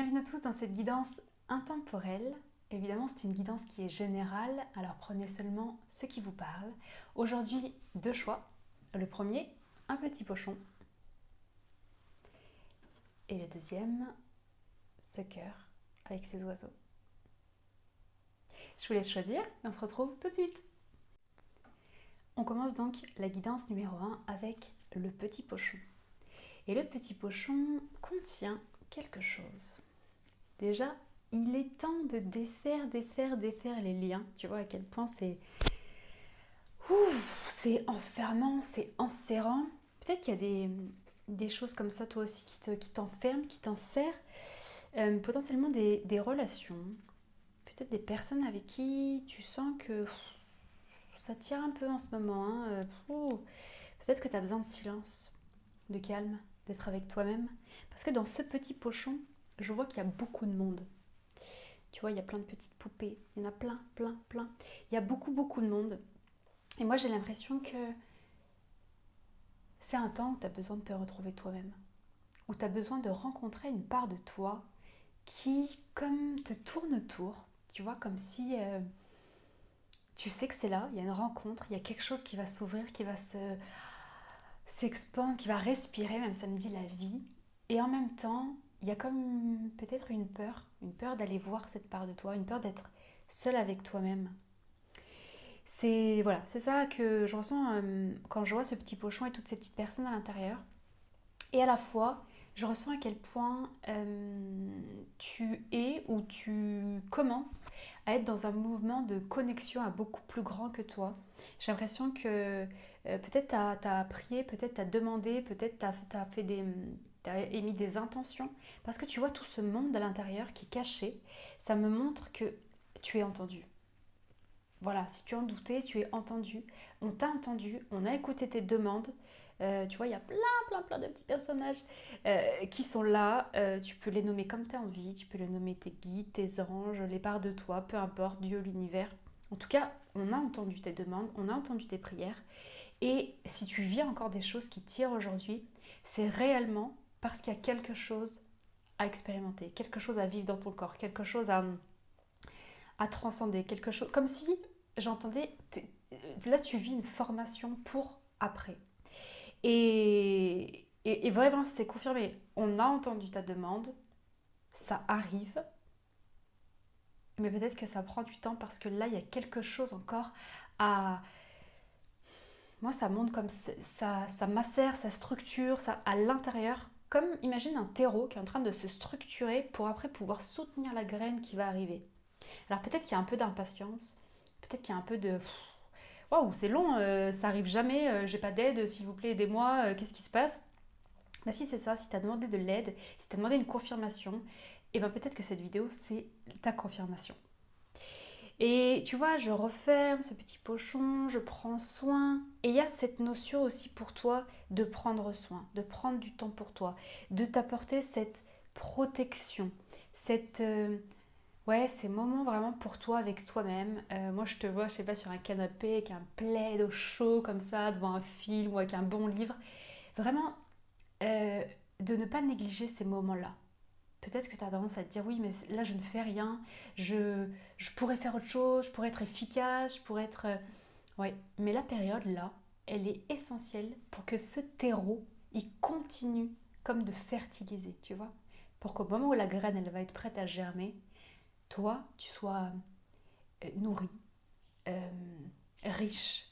Bienvenue à tous dans cette guidance intemporelle. Évidemment, c'est une guidance qui est générale, alors prenez seulement ce qui vous parle. Aujourd'hui, deux choix. Le premier, un petit pochon. Et le deuxième, ce cœur avec ses oiseaux. Je vous laisse choisir et on se retrouve tout de suite. On commence donc la guidance numéro 1 avec le petit pochon. Et le petit pochon contient quelque chose. Déjà, il est temps de défaire les liens. Tu vois à quel point c'est enfermant, c'est enserrant. Peut-être qu'il y a des choses comme ça, toi aussi, qui t'enferment, qui t'enserrent. Potentiellement des relations. Peut-être des personnes avec qui tu sens que ça tire un peu en ce moment. Hein. Peut-être que tu as besoin de silence, de calme, d'être avec toi-même. Parce que dans ce petit pochon, je vois qu'il y a beaucoup de monde. Tu vois, il y a plein de petites poupées. Il y en a plein. Il y a beaucoup de monde. Et moi, j'ai l'impression que c'est un temps où tu as besoin de te retrouver toi-même. Où tu as besoin de rencontrer une part de toi qui, comme, te tourne autour. Tu vois, comme si tu sais que c'est là, il y a une rencontre, il y a quelque chose qui va s'ouvrir, qui va s'expandre, qui va respirer, même ça me dit la vie. Et en même temps, il y a comme peut-être une peur d'aller voir cette part de toi, une peur d'être seule avec toi-même. C'est ça que je ressens quand je vois ce petit pochon et toutes ces petites personnes à l'intérieur. Et à la fois, je ressens à quel point tu es ou tu commences à être dans un mouvement de connexion à beaucoup plus grand que toi. J'ai l'impression que peut-être tu as prié, peut-être tu as demandé, peut-être tu as émis des intentions. Parce que tu vois tout ce monde à l'intérieur qui est caché. Ça me montre que tu es entendu. Voilà, si tu en doutais, tu es entendu. On t'a entendu, on a écouté tes demandes. Tu vois, il y a plein de petits personnages qui sont là. Tu peux les nommer comme tu as envie. Tu peux les nommer tes guides, tes anges, les parts de toi, peu importe, Dieu, l'univers. En tout cas, on a entendu tes demandes, on a entendu tes prières. Et si tu vis encore des choses qui tirent aujourd'hui, c'est réellement parce qu'il y a quelque chose à expérimenter, quelque chose à vivre dans ton corps, quelque chose à transcender, quelque chose comme si j'entendais là tu vis une formation pour après et vraiment c'est confirmé, on a entendu ta demande, ça arrive, mais peut-être que ça prend du temps parce que là il y a quelque chose encore à moi ça monte comme ça macère, ça structure ça à l'intérieur, comme imagine un terreau qui est en train de se structurer pour après pouvoir soutenir la graine qui va arriver. Alors peut-être qu'il y a un peu d'impatience, peut-être qu'il y a un peu de waouh, c'est long, ça arrive jamais, j'ai pas d'aide, s'il vous plaît, aidez-moi, qu'est-ce qui se passe? Bah si c'est ça, si tu as demandé de l'aide, si tu as demandé une confirmation, et ben peut-être que cette vidéo c'est ta confirmation. Et tu vois, je referme ce petit pochon, je prends soin. Et il y a cette notion aussi pour toi de prendre soin, de prendre du temps pour toi, de t'apporter cette protection, ouais, ces moments vraiment pour toi, avec toi-même. Moi, je te vois, je sais pas, sur un canapé avec un plaid au chaud comme ça, devant un film ou avec un bon livre. Vraiment, euh, de ne pas négliger ces moments-là. Peut-être que tu as tendance à te dire, oui, mais là, je ne fais rien, je pourrais faire autre chose, je pourrais être efficace, je pourrais être... Ouais, mais la période, là, elle est essentielle pour que ce terreau, il continue comme de fertiliser, tu vois. Pour qu'au moment où la graine, elle va être prête à germer, toi, tu sois nourrie, euh, riche,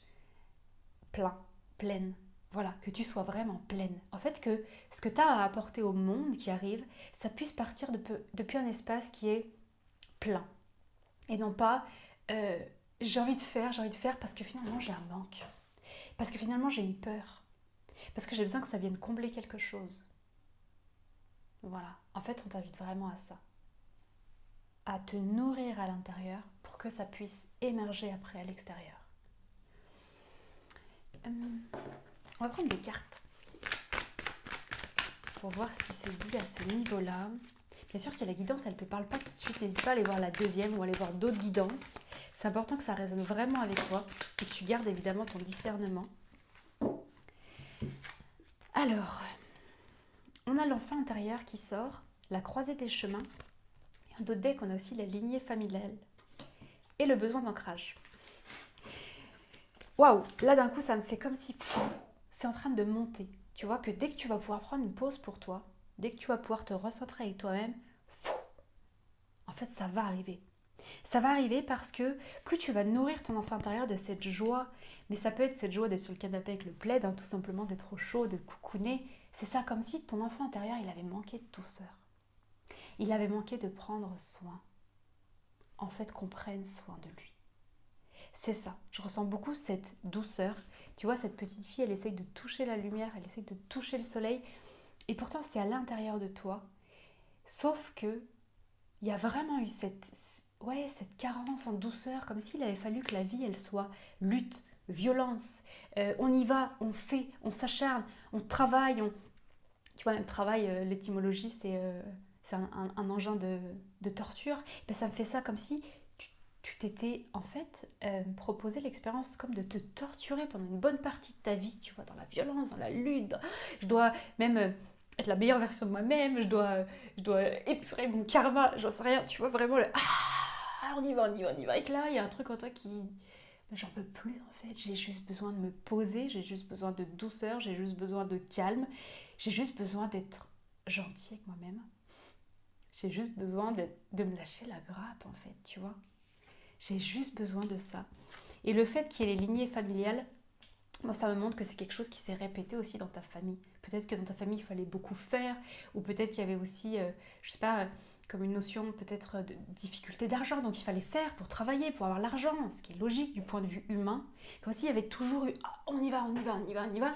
plein, pleine. Voilà, que tu sois vraiment pleine. En fait, que ce que tu as à apporter au monde qui arrive, ça puisse partir depuis un espace qui est plein. Et non pas euh, j'ai envie de faire parce que finalement j'ai un manque. Parce que finalement j'ai une peur. Parce que j'ai besoin que ça vienne combler quelque chose. Voilà. En fait, on t'invite vraiment à ça. À te nourrir à l'intérieur pour que ça puisse émerger après à l'extérieur. On va prendre des cartes pour voir ce qui se dit à ce niveau-là. Bien sûr, si la guidance, elle ne te parle pas tout de suite, n'hésite pas à aller voir la deuxième ou aller voir d'autres guidances. C'est important que ça résonne vraiment avec toi et que tu gardes évidemment ton discernement. Alors, on a l'enfant intérieur qui sort, la croisée des chemins D'autres decks, on a aussi la lignée familiale et le besoin d'ancrage. Waouh, là d'un coup, ça me fait comme si c'est en train de monter. Tu vois que dès que tu vas pouvoir prendre une pause pour toi, dès que tu vas pouvoir te recentrer avec toi-même, en fait, ça va arriver. Ça va arriver parce que plus tu vas nourrir ton enfant intérieur de cette joie, mais ça peut être cette joie d'être sur le canapé avec le plaid, tout simplement d'être au chaud, de coucouner. C'est ça, comme si ton enfant intérieur, il avait manqué de douceur. Il avait manqué de prendre soin. En fait, qu'on prenne soin de lui. C'est ça, je ressens beaucoup cette douceur. Tu vois, cette petite fille, elle essaye de toucher la lumière, elle essaye de toucher le soleil. Et pourtant, c'est à l'intérieur de toi. Sauf que il y a vraiment eu cette carence en douceur, comme s'il avait fallu que la vie, elle soit lutte, violence. On y va, on fait, on s'acharne, on travaille. Tu vois, le travail, l'étymologie, c'est un engin de torture. Ben, ça me fait ça comme si tu t'étais en fait proposé l'expérience comme de te torturer pendant une bonne partie de ta vie, tu vois, dans la violence, dans la lutte. Je dois même être la meilleure version de moi-même, je dois épurer mon karma, j'en sais rien, tu vois, vraiment le on y va, on y va, on y va. Et que là, il y a un truc en toi qui. Ben, j'en peux plus en fait, j'ai juste besoin de me poser, j'ai juste besoin de douceur, j'ai juste besoin de calme, j'ai juste besoin d'être gentille avec moi-même. J'ai juste besoin de me lâcher la grappe en fait, tu vois. J'ai juste besoin de ça. Et le fait qu'il y ait les lignées familiales, moi, ça me montre que c'est quelque chose qui s'est répété aussi dans ta famille. Peut-être que dans ta famille, il fallait beaucoup faire, ou peut-être qu'il y avait aussi, je sais pas, comme une notion peut-être de difficulté d'argent. Donc il fallait faire pour travailler, pour avoir l'argent, ce qui est logique du point de vue humain. Comme s'il y avait toujours eu, on y va, on y va, on y va, on y va.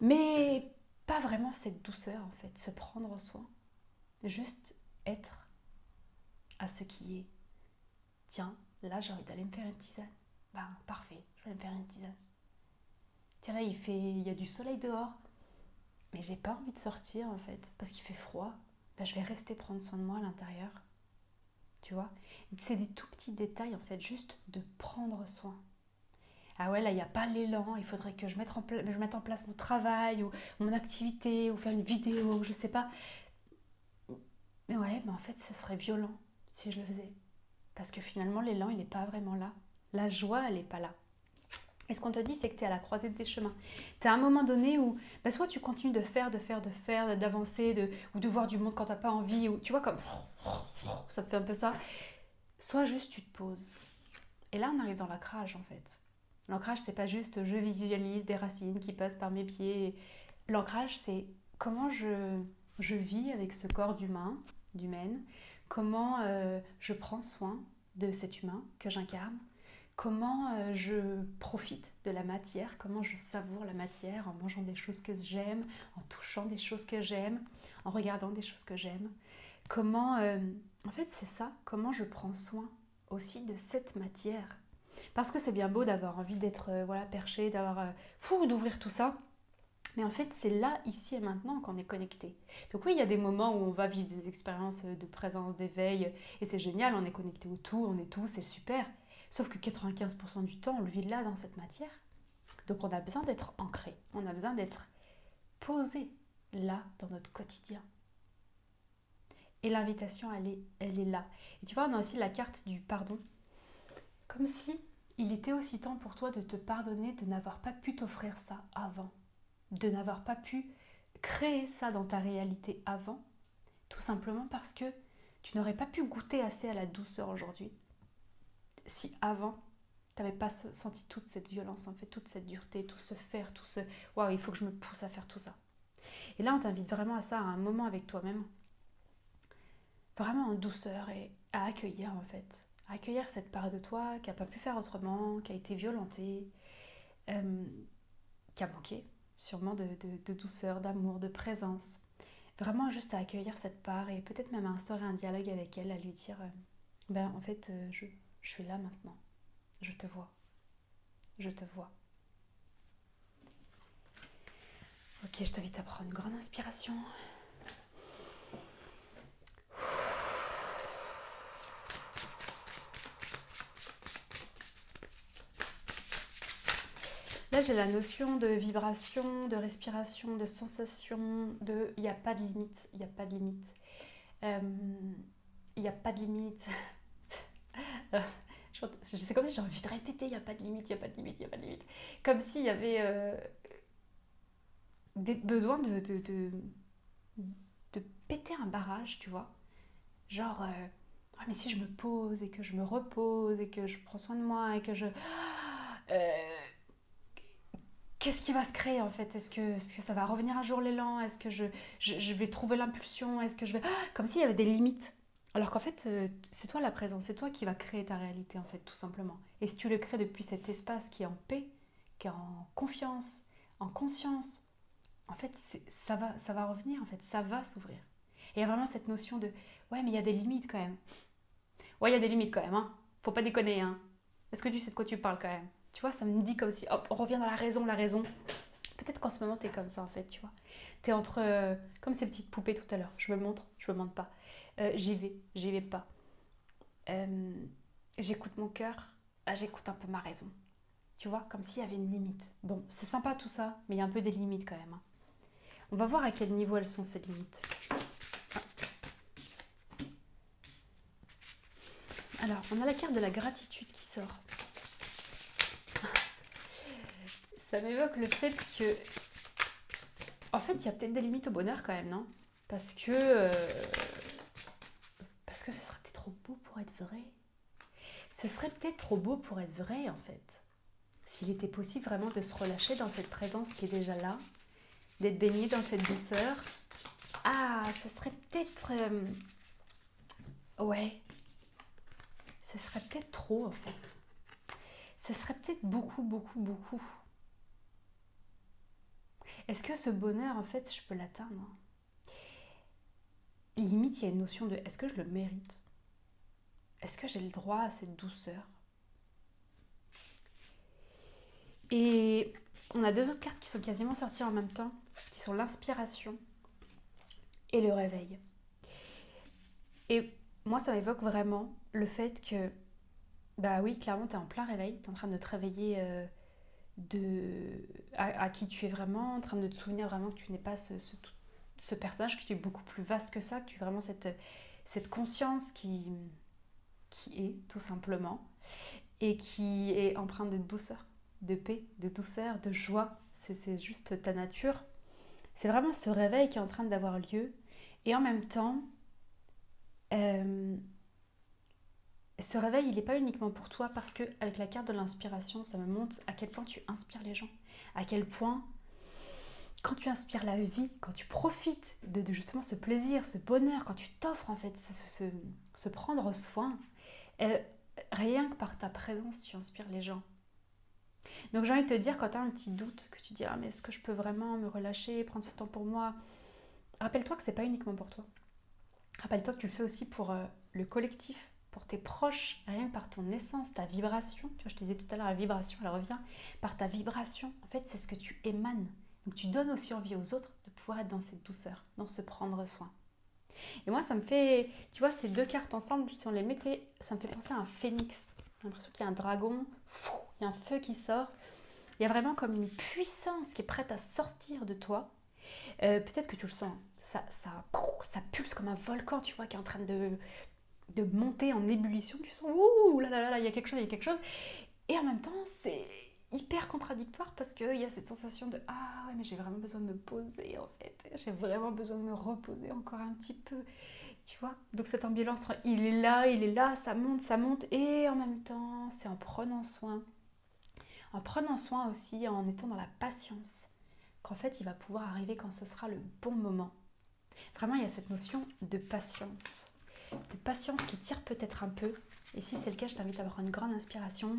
Mais pas vraiment cette douceur en fait, se prendre soin. Juste être à ce qui est. Tiens, là j'ai envie d'aller me faire une tisane. Ben parfait, je vais me faire une tisane. Tiens là il y a du soleil dehors, mais j'ai pas envie de sortir en fait, parce qu'il fait froid. Ben, je vais rester prendre soin de moi à l'intérieur. Tu vois, c'est des tout petits détails en fait, juste de prendre soin. Ah ouais, là il n'y a pas l'élan, il faudrait que je mette en place mon travail ou mon activité ou faire une vidéo, je sais pas. Mais ouais, mais en fait ce serait violent si je le faisais. Parce que finalement l'élan il n'est pas vraiment là. La joie elle n'est pas là. Et ce qu'on te dit, c'est que tu es à la croisée des chemins. Tu es à un moment donné où bah, soit tu continues de faire, d'avancer, ou de voir du monde quand tu n'as pas envie, ou tu vois, comme ça te fait un peu ça, soit juste tu te poses. Et là, on arrive dans l'ancrage en fait. L'ancrage, c'est pas juste je visualise des racines qui passent par mes pieds. L'ancrage, c'est comment je vis avec ce corps d'humaine, comment je prends soin de cet humain que j'incarne, comment je profite de la matière, comment je savoure la matière en mangeant des choses que j'aime, en touchant des choses que j'aime, en regardant des choses que j'aime. Comment, en fait, c'est ça, comment je prends soin aussi de cette matière. Parce que c'est bien beau d'avoir envie d'être voilà, perché, d'ouvrir tout ça. Mais en fait, c'est là, ici et maintenant qu'on est connecté. Donc oui, il y a des moments où on va vivre des expériences de présence, d'éveil, et c'est génial, on est connecté au tout, on est tout, c'est super. Sauf que 95% du temps, on le vit là, dans cette matière. Donc on a besoin d'être ancré, on a besoin d'être posé là, dans notre quotidien. Et l'invitation, elle est là. Et tu vois, on a aussi la carte du pardon. Comme si il était aussi temps pour toi de te pardonner de n'avoir pas pu t'offrir ça avant. De n'avoir pas pu créer ça dans ta réalité avant. Tout simplement parce que tu n'aurais pas pu goûter assez à la douceur aujourd'hui. Si avant, tu n'avais pas senti toute cette violence, en fait, toute cette dureté, tout ce faire, tout ce waouh, il faut que je me pousse à faire tout ça. Et là, on t'invite vraiment à ça, à un moment avec toi-même, vraiment en douceur et à accueillir en fait. À accueillir cette part de toi qui n'a pas pu faire autrement, qui a été violentée, euh, qui a manqué sûrement de douceur, d'amour, de présence. Vraiment juste à accueillir cette part et peut-être même à instaurer un dialogue avec elle, à lui dire ben en fait je suis là maintenant, je te vois, je te vois. Ok, je t'invite à prendre une grande inspiration. Là, j'ai la notion de vibration, de respiration, de sensation, il n'y a pas de limite, il n'y a pas de limite. il n'y a pas de limite. Alors, c'est comme si j'ai envie de répéter, il n'y a pas de limite, il n'y a pas de limite, il n'y a pas de limite. Comme s'il y avait des besoins de péter un barrage, tu vois. Genre, ah, mais si je me pose et que je me repose et que je prends soin de moi et que je... euh, qu'est-ce qui va se créer en fait? Est-ce que ça va revenir un jour l'élan? Est-ce que je vais trouver l'impulsion? Est-ce que je vais... Comme s'il y avait des limites. Alors qu'en fait, c'est toi la présence, c'est toi qui va créer ta réalité en fait, tout simplement. Et si tu le crées depuis cet espace qui est en paix, qui est en confiance, en conscience, en fait, ça va revenir, en fait, ça va s'ouvrir. Et il y a vraiment cette notion de, ouais, mais il y a des limites quand même. Ouais, il y a des limites quand même, hein. Faut pas déconner, hein. Est-ce que tu sais de quoi tu parles quand même? Tu vois, ça me dit comme si, hop, on revient dans la raison, la raison. Peut-être qu'en ce moment, t'es comme ça, en fait, tu vois. T'es entre, comme ces petites poupées tout à l'heure. Je me montre, je me montre pas. J'y vais pas. Euh, J'écoute mon cœur, j'écoute un peu ma raison. Tu vois, comme s'il y avait une limite. Bon, c'est sympa tout ça, mais il y a un peu des limites quand même, hein. On va voir à quel niveau elles sont ces limites. Alors, on a la carte de la gratitude qui sort. Ça m'évoque le fait que, en fait, il y a peut-être des limites au bonheur quand même, non? Parce que ce serait peut-être trop beau pour être vrai. Ce serait peut-être trop beau pour être vrai, en fait. S'il était possible vraiment de se relâcher dans cette présence qui est déjà là, d'être baigné dans cette douceur. Ah, ce serait peut-être... ouais, ce serait peut-être trop, en fait. Ce serait peut-être beaucoup, beaucoup, beaucoup. Est-ce que ce bonheur, en fait, je peux l'atteindre? Limite, il y a une notion de est-ce que je le mérite? Est-ce que j'ai le droit à cette douceur? Et on a deux autres cartes qui sont quasiment sorties en même temps, qui sont l'inspiration et le réveil. Et moi, ça m'évoque vraiment le fait que, bah oui, clairement, tu es en plein réveil, tu es en train de te réveiller à qui tu es vraiment, en train de te souvenir vraiment que tu n'es pas ce personnage, que tu es beaucoup plus vaste que ça, que tu es vraiment cette conscience qui est, tout simplement, et qui est empreinte de douceur, de paix, de douceur, de joie. C'est juste ta nature. C'est vraiment ce réveil qui est en train d'avoir lieu. Et en même temps, euh, ce réveil, il n'est pas uniquement pour toi parce que avec la carte de l'inspiration, ça me montre à quel point tu inspires les gens. À quel point, quand tu inspires la vie, quand tu profites de justement ce plaisir, ce bonheur, quand tu t'offres en fait ce prendre soin, euh, rien que par ta présence, tu inspires les gens. Donc j'ai envie de te dire, quand tu as un petit doute, que tu dis ah mais est-ce que je peux vraiment me relâcher, prendre ce temps pour moi, rappelle-toi que c'est pas uniquement pour toi. Rappelle-toi que tu le fais aussi pour le collectif, pour tes proches, rien que par ton essence, ta vibration. Tu vois, je te disais tout à l'heure, la vibration, elle revient par ta vibration. En fait, c'est ce que tu émanes. Donc tu donnes aussi envie aux autres de pouvoir être dans cette douceur, dans ce prendre soin. Et moi, ça me fait, tu vois, ces deux cartes ensemble, si on les mettait, ça me fait penser à un phénix. J'ai l'impression qu'il y a un dragon, il y a un feu qui sort. Il y a vraiment comme une puissance qui est prête à sortir de toi. Peut-être que tu le sens. Ça pulse comme un volcan, tu vois, qui est en train de monter en ébullition. Tu sens, ouh là là là, il y a quelque chose, il y a quelque chose. Et en même temps, c'est hyper contradictoire parce qu'il y a cette sensation de ah ouais, mais j'ai vraiment besoin de me poser en fait. J'ai vraiment besoin de me reposer encore un petit peu. Tu vois, donc cette ambulance, il est là, ça monte, ça monte. Et en même temps, c'est en prenant soin. En prenant soin aussi, en étant dans la patience, qu'en fait, il va pouvoir arriver quand ce sera le bon moment. Vraiment, il y a cette notion de patience. De patience qui tire peut-être un peu. Et si c'est le cas, je t'invite à avoir une grande inspiration.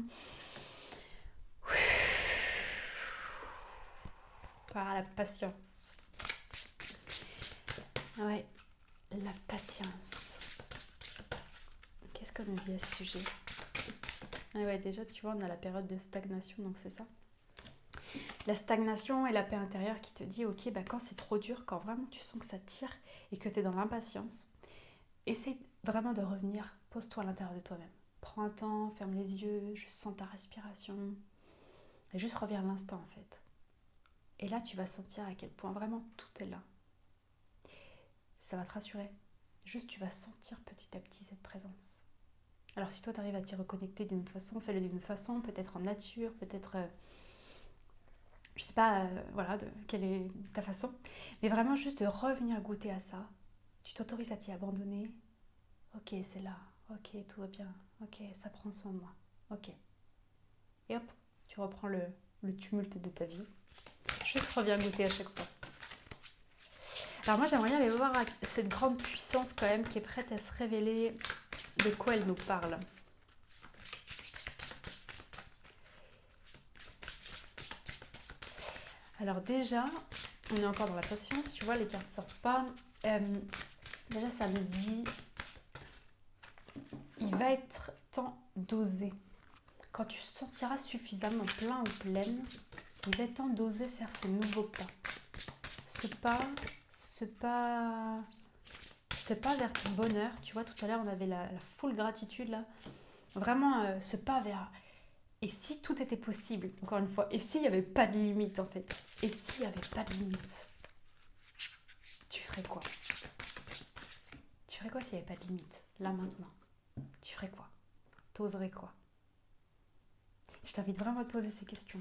Par la patience. Ouais, la patience. Qu'est-ce qu'on nous dit à ce sujet? Ah ouais, déjà, tu vois, on a la période de stagnation, donc c'est ça. La stagnation et la paix intérieure qui te dit, ok, bah quand c'est trop dur, quand vraiment tu sens que ça tire et que tu es dans l'impatience, essaye vraiment de revenir, pose-toi à l'intérieur de toi-même. Prends un temps, ferme les yeux, juste sens ta respiration et juste reviens à l'instant en fait. Et là, tu vas sentir à quel point vraiment tout est là. Ça va te rassurer. Juste, tu vas sentir petit à petit Alors si toi tu arrives à t'y reconnecter d'une autre façon, fais-le d'une façon, peut-être en nature, peut-être, je sais pas, voilà, quelle est ta façon. Mais vraiment juste de revenir goûter à ça. Tu t'autorises à t'y abandonner. Ok, c'est là. Ok, tout va bien. Ok, ça prend soin de moi. Ok. Et hop, tu reprends le tumulte de ta vie. Juste reviens goûter à chaque fois. Alors moi j'aimerais bien aller voir cette grande puissance quand même qui est prête à se révéler, de quoi elle nous parle. Alors déjà, on est encore dans la patience, tu vois, les cartes ne sortent pas. Déjà ça me dit, il va être temps d'oser. Quand tu te sentiras suffisamment plein ou pleine, il va être temps d'oser faire ce nouveau pas. Ce pas, ce pas vers ton bonheur. Tu vois, tout à l'heure on avait la full gratitude là. Vraiment ce pas vers... Et si tout était possible, encore une fois, et s'il n'y avait pas de limite en fait, et s'il n'y avait pas de limite, tu ferais quoi? Tu ferais quoi s'il n'y avait pas de limite, là maintenant? Tu ferais quoi? T'oserais quoi? Je t'invite vraiment à te poser ces questions.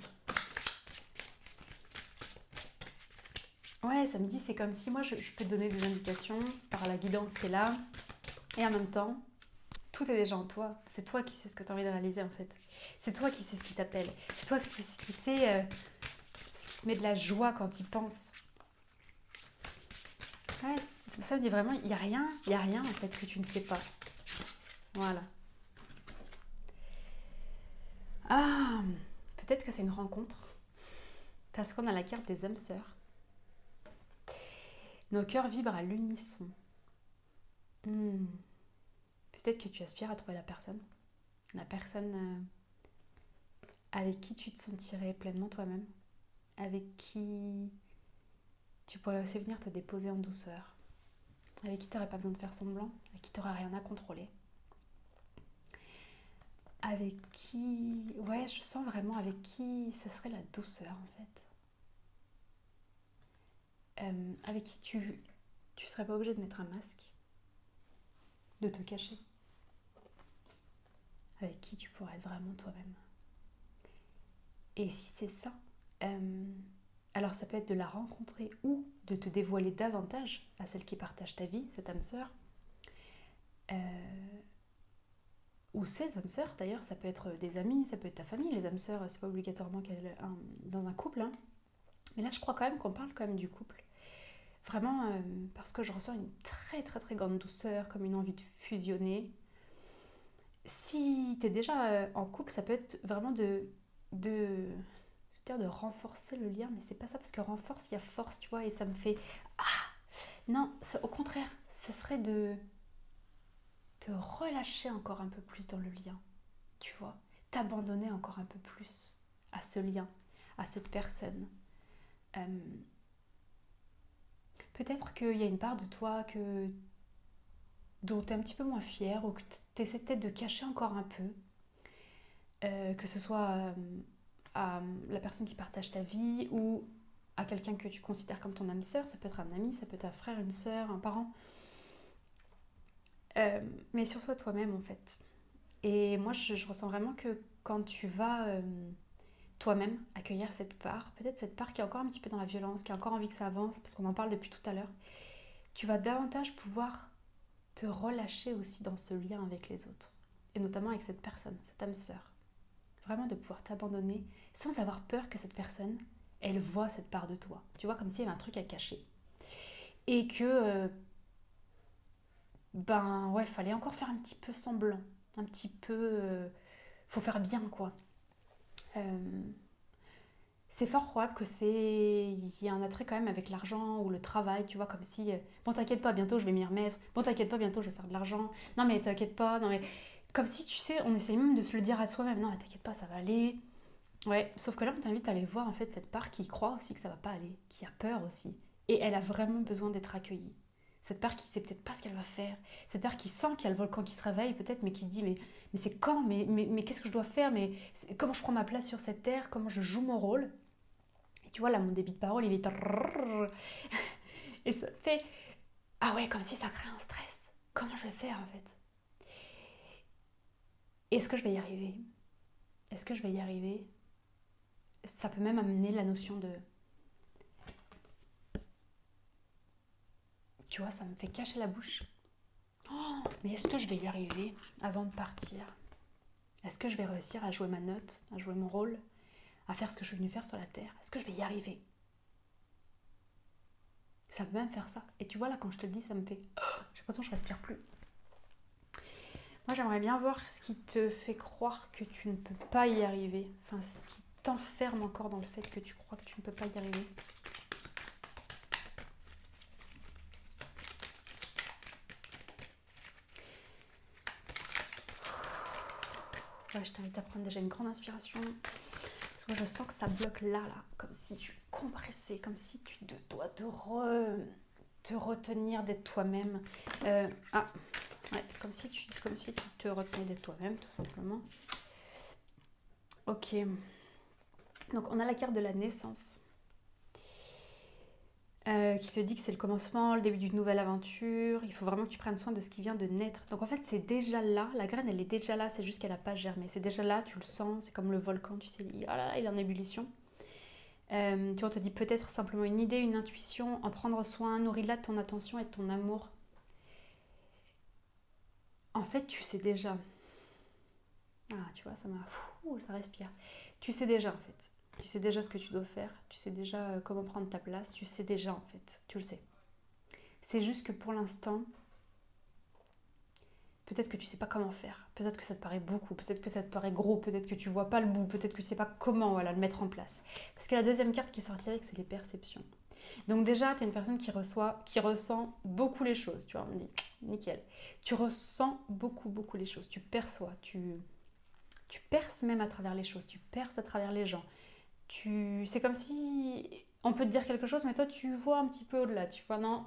Ouais, ça me dit, c'est comme si moi je peux te donner des indications par la guidance qui est là, et en même temps, tout est déjà en toi. C'est toi qui sais ce que tu as envie de réaliser en fait. C'est toi qui sais ce qui t'appelle. C'est toi qui sais ce qui te met de la joie quand tu y penses. Ouais, c'est pour ça que je dis vraiment, il y a rien en fait que tu ne sais pas. Voilà. Ah, peut-être que c'est une rencontre. Parce qu'on a la carte des âmes sœurs. Nos cœurs vibrent à l'unisson. Hmm. Peut-être que tu aspires à trouver la personne avec qui tu te sentirais pleinement toi-même, avec qui tu pourrais aussi venir te déposer en douceur, avec qui tu n'aurais pas besoin de faire semblant, avec qui tu n'auras rien à contrôler, avec qui, ouais, je sens vraiment avec qui ce serait la douceur en fait, avec qui tu serais pas obligé de mettre un masque, de te cacher, avec qui tu pourrais être vraiment toi-même. Et si c'est ça, alors ça peut être de la rencontrer ou de te dévoiler davantage à celle qui partage ta vie, cette âme sœur, ou ces âmes sœurs d'ailleurs, ça peut être des amis, ça peut être ta famille. Les âmes sœurs, c'est pas obligatoirement dans un couple, hein. Mais là je crois quand même qu'on parle quand même du couple. Vraiment parce que je ressens une très très très grande douceur, comme une envie de fusionner. Si t'es déjà en couple, ça peut être vraiment de de renforcer le lien, mais c'est pas ça, parce que renforce, il y a force, tu vois, et ça me fait... Ah non, au contraire, ce serait de te relâcher encore un peu plus dans le lien, tu vois, t'abandonner encore un peu plus à ce lien, à cette personne. Euh, Peut-être qu'il y a une part de toi dont tu es un petit peu moins fière, ou que tu essaies peut-être de cacher encore un peu, que ce soit à la personne qui partage ta vie ou à quelqu'un que tu considères comme ton âme sœur. Ça peut être un ami, ça peut être un frère, une sœur, un parent. Mais surtout à toi-même en fait. Et moi je ressens vraiment que quand tu vas toi-même accueillir cette part, peut-être cette part qui est encore un petit peu dans la violence, qui a encore envie que ça avance, parce qu'on en parle depuis tout à l'heure, tu vas davantage pouvoir te relâcher aussi dans ce lien avec les autres. Et notamment avec cette personne, cette âme sœur. Vraiment de pouvoir t'abandonner sans avoir peur que cette personne, elle voit cette part de toi. Tu vois, comme s'il y avait un truc à cacher. Et que, ben ouais, fallait encore faire un petit peu semblant. Un petit peu... faut faire bien, quoi. Euh, c'est fort probable que il y a un attrait quand même avec l'argent ou le travail, tu vois, comme si bon t'inquiète pas, bientôt je vais m'y remettre, bon t'inquiète pas, bientôt je vais faire de l'argent, non mais t'inquiète pas, non mais comme si tu sais, on essaye même de se le dire à soi-même, non mais t'inquiète pas, ça va aller. Ouais, sauf que là on t'invite à aller voir en fait cette part qui croit aussi que ça va pas aller, qui a peur aussi, et elle a vraiment besoin d'être accueillie. Cette part qui sait peut-être pas ce qu'elle va faire, cette part qui sent qu'il y a le volcan qui se réveille peut-être, mais qui se dit mais c'est quand, mais qu'est-ce que je dois faire, mais comment je prends ma place sur cette terre, comment je joue mon rôle. Et tu vois, là, mon débit de parole, il est... Et ça fait... Ah ouais, comme si ça crée un stress. Comment je vais faire, en fait? Est-ce que je vais y arriver? Est-ce que je vais y arriver? Ça peut même amener la notion de... Tu vois, ça me fait cacher la bouche. Oh, mais est-ce que je vais y arriver avant de partir? Est-ce que je vais réussir à jouer ma note, à jouer mon rôle, à faire ce que je suis venue faire sur la Terre? Est-ce que je vais y arriver? Ça peut même faire ça. Et tu vois, là, quand je te le dis, ça me fait... J'ai l'impression que je respire plus. Moi, j'aimerais bien voir ce qui te fait croire que tu ne peux pas y arriver. Enfin, ce qui t'enferme encore dans le fait que tu crois que tu ne peux pas y arriver. Ouais, je t'invite à prendre déjà une grande inspiration. Parce que moi, je sens que ça bloque là, comme si tu compressais, comme si tu dois te retenir d'être toi-même. Ouais, comme si tu te retenais d'être toi-même, tout simplement. Ok. Donc, on a la carte de la naissance. Qui te dit que c'est le commencement, le début d'une nouvelle aventure. Il faut vraiment que tu prennes soin de ce qui vient de naître. Donc en fait, c'est déjà là. La graine, elle est déjà là. C'est juste qu'elle n'a pas germé. C'est déjà là, tu le sens. C'est comme le volcan, tu sais. Il est en ébullition. Tu vois, on te dit peut-être simplement une idée, une intuition, en prendre soin, nourris-la de ton attention et de ton amour. En fait, tu sais déjà. Ah, tu vois, ça respire. Tu sais déjà, en fait. Tu sais déjà ce que tu dois faire. Tu sais déjà comment prendre ta place. Tu sais déjà, en fait. Tu le sais. C'est juste que pour l'instant, peut-être que tu sais pas comment faire. Peut-être que ça te paraît beaucoup. Peut-être que ça te paraît gros. Peut-être que tu vois pas le bout. Peut-être que tu sais pas comment le mettre en place. Parce que la deuxième carte qui est sortie avec, c'est les perceptions. Donc déjà, tu es une personne qui ressent beaucoup les choses. Tu vois, on me dit, nickel. Tu ressens beaucoup les choses. Tu perçois. Tu perces même à travers les choses. Tu perces à travers les gens. C'est comme si on peut te dire quelque chose, mais toi, tu vois un petit peu au-delà. Tu vois, non,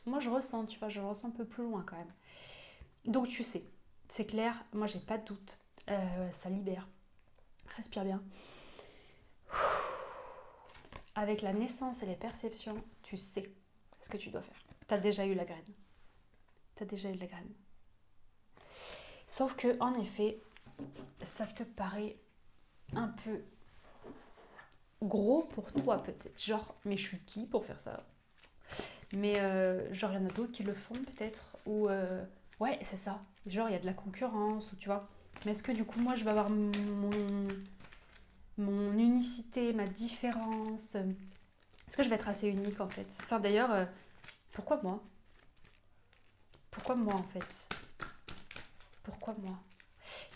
moi, je ressens, tu vois, je ressens un peu plus loin quand même. Donc tu sais, c'est clair, moi j'ai pas de doute. Ça libère. Respire bien. Avec la naissance et les perceptions, tu sais ce que tu dois faire. T'as déjà eu la graine. T'as déjà eu la graine. Sauf que, en effet, ça te paraît un peu gros pour toi peut-être. Genre, mais je suis qui pour faire ça? Mais genre, il y en a d'autres qui le font peut-être. Ou, ouais, c'est ça. Genre, il y a de la concurrence, ou tu vois. Mais est-ce que du coup, moi, je vais avoir mon unicité, ma différence? Est-ce que je vais être assez unique en fait? Enfin d'ailleurs, pourquoi moi? Pourquoi moi en fait? Pourquoi moi?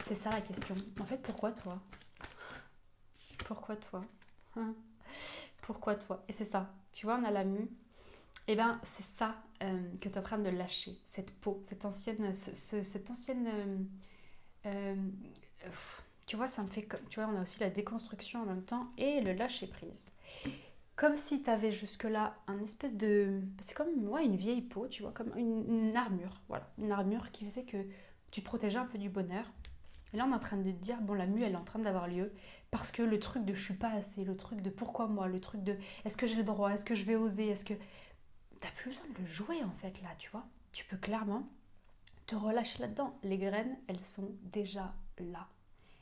C'est ça la question. En fait, pourquoi toi? Pourquoi toi? Hein. Pourquoi toi? Et c'est ça. Tu vois, on a la mue. Et ben, c'est ça que tu es en train de lâcher. Cette peau, cette ancienne... cette ancienne... euh, tu vois, ça me fait... Tu vois, on a aussi la déconstruction en même temps et le lâcher prise. Comme si tu avais jusque-là un espèce de... C'est comme ouais, une vieille peau, tu vois, comme une armure. Voilà, une armure qui faisait que tu te protégeais un peu du bonheur. Et là, on est en train de te dire, bon, la mue, elle est en train d'avoir lieu. Parce que le truc de je suis pas assez, le truc de pourquoi moi, le truc de est-ce que j'ai le droit, est-ce que je vais oser, est-ce que... T'as plus besoin de le jouer en fait là, tu vois. Tu peux clairement te relâcher là-dedans. Les graines, elles sont déjà là.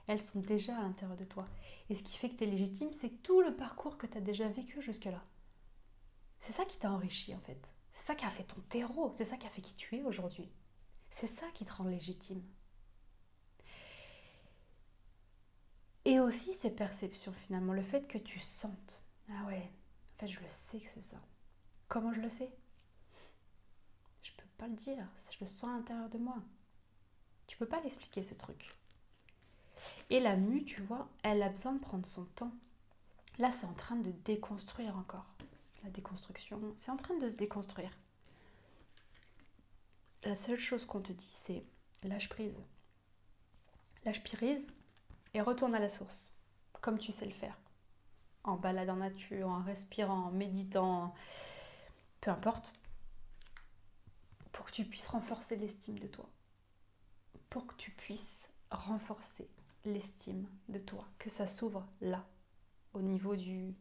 Elles sont déjà à l'intérieur de toi. Et ce qui fait que tu es légitime, c'est tout le parcours que tu as déjà vécu jusque-là. C'est ça qui t'a enrichi en fait. C'est ça qui a fait ton terreau. C'est ça qui a fait qui tu es aujourd'hui. C'est ça qui te rend légitime. Et aussi ces perceptions finalement. Le fait que tu sentes. Ah ouais, en fait je le sais que c'est ça. Comment je le sais? Je peux pas le dire. Je le sens à l'intérieur de moi. Tu peux pas l'expliquer ce truc. Et la mue, tu vois, elle a besoin de prendre son temps. Là, c'est en train de déconstruire encore. La déconstruction, c'est en train de se déconstruire. La seule chose qu'on te dit, c'est lâche prise. Lâche prise et retourne à la source, comme tu sais le faire. En balade en nature, en respirant, en méditant, peu importe, pour que tu puisses renforcer l'estime de toi. Pour que tu puisses renforcer l'estime de toi, que ça s'ouvre là, au niveau du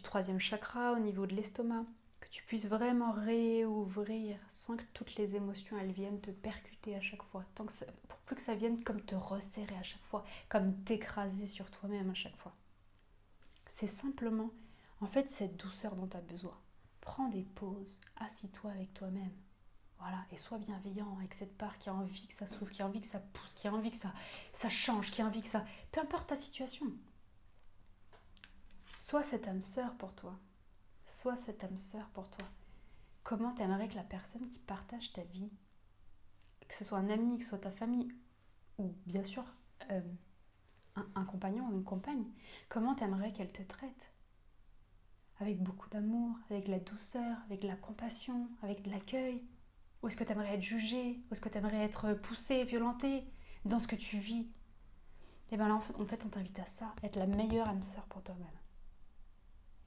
troisième chakra, au niveau de l'estomac, que Que tu puisses vraiment réouvrir sans que toutes les émotions elles viennent te percuter à chaque fois. Pour plus que ça vienne comme te resserrer à chaque fois, comme t'écraser sur toi-même à chaque fois. C'est simplement, en fait, cette douceur dont tu as besoin. Prends des pauses, assis-toi avec toi-même. Voilà, et sois bienveillant avec cette part qui a envie que ça s'ouvre, qui a envie que ça pousse, qui a envie que ça change, qui a envie que ça... Peu importe ta situation. Sois cette âme sœur pour toi. Sois cette âme sœur pour toi. Comment t'aimerais que la personne qui partage ta vie, que ce soit un ami, que ce soit ta famille, ou bien sûr euh, un compagnon ou une compagne, comment t'aimerais qu'elle te traite? Avec beaucoup d'amour, avec de la douceur, avec de la compassion, avec de l'accueil. Ou est-ce que tu aimerais être jugé? Ou est-ce que tu aimerais être poussé, violenté dans ce que tu vis? Et bien là, en fait, on t'invite à ça, être la meilleure âme sœur pour toi-même.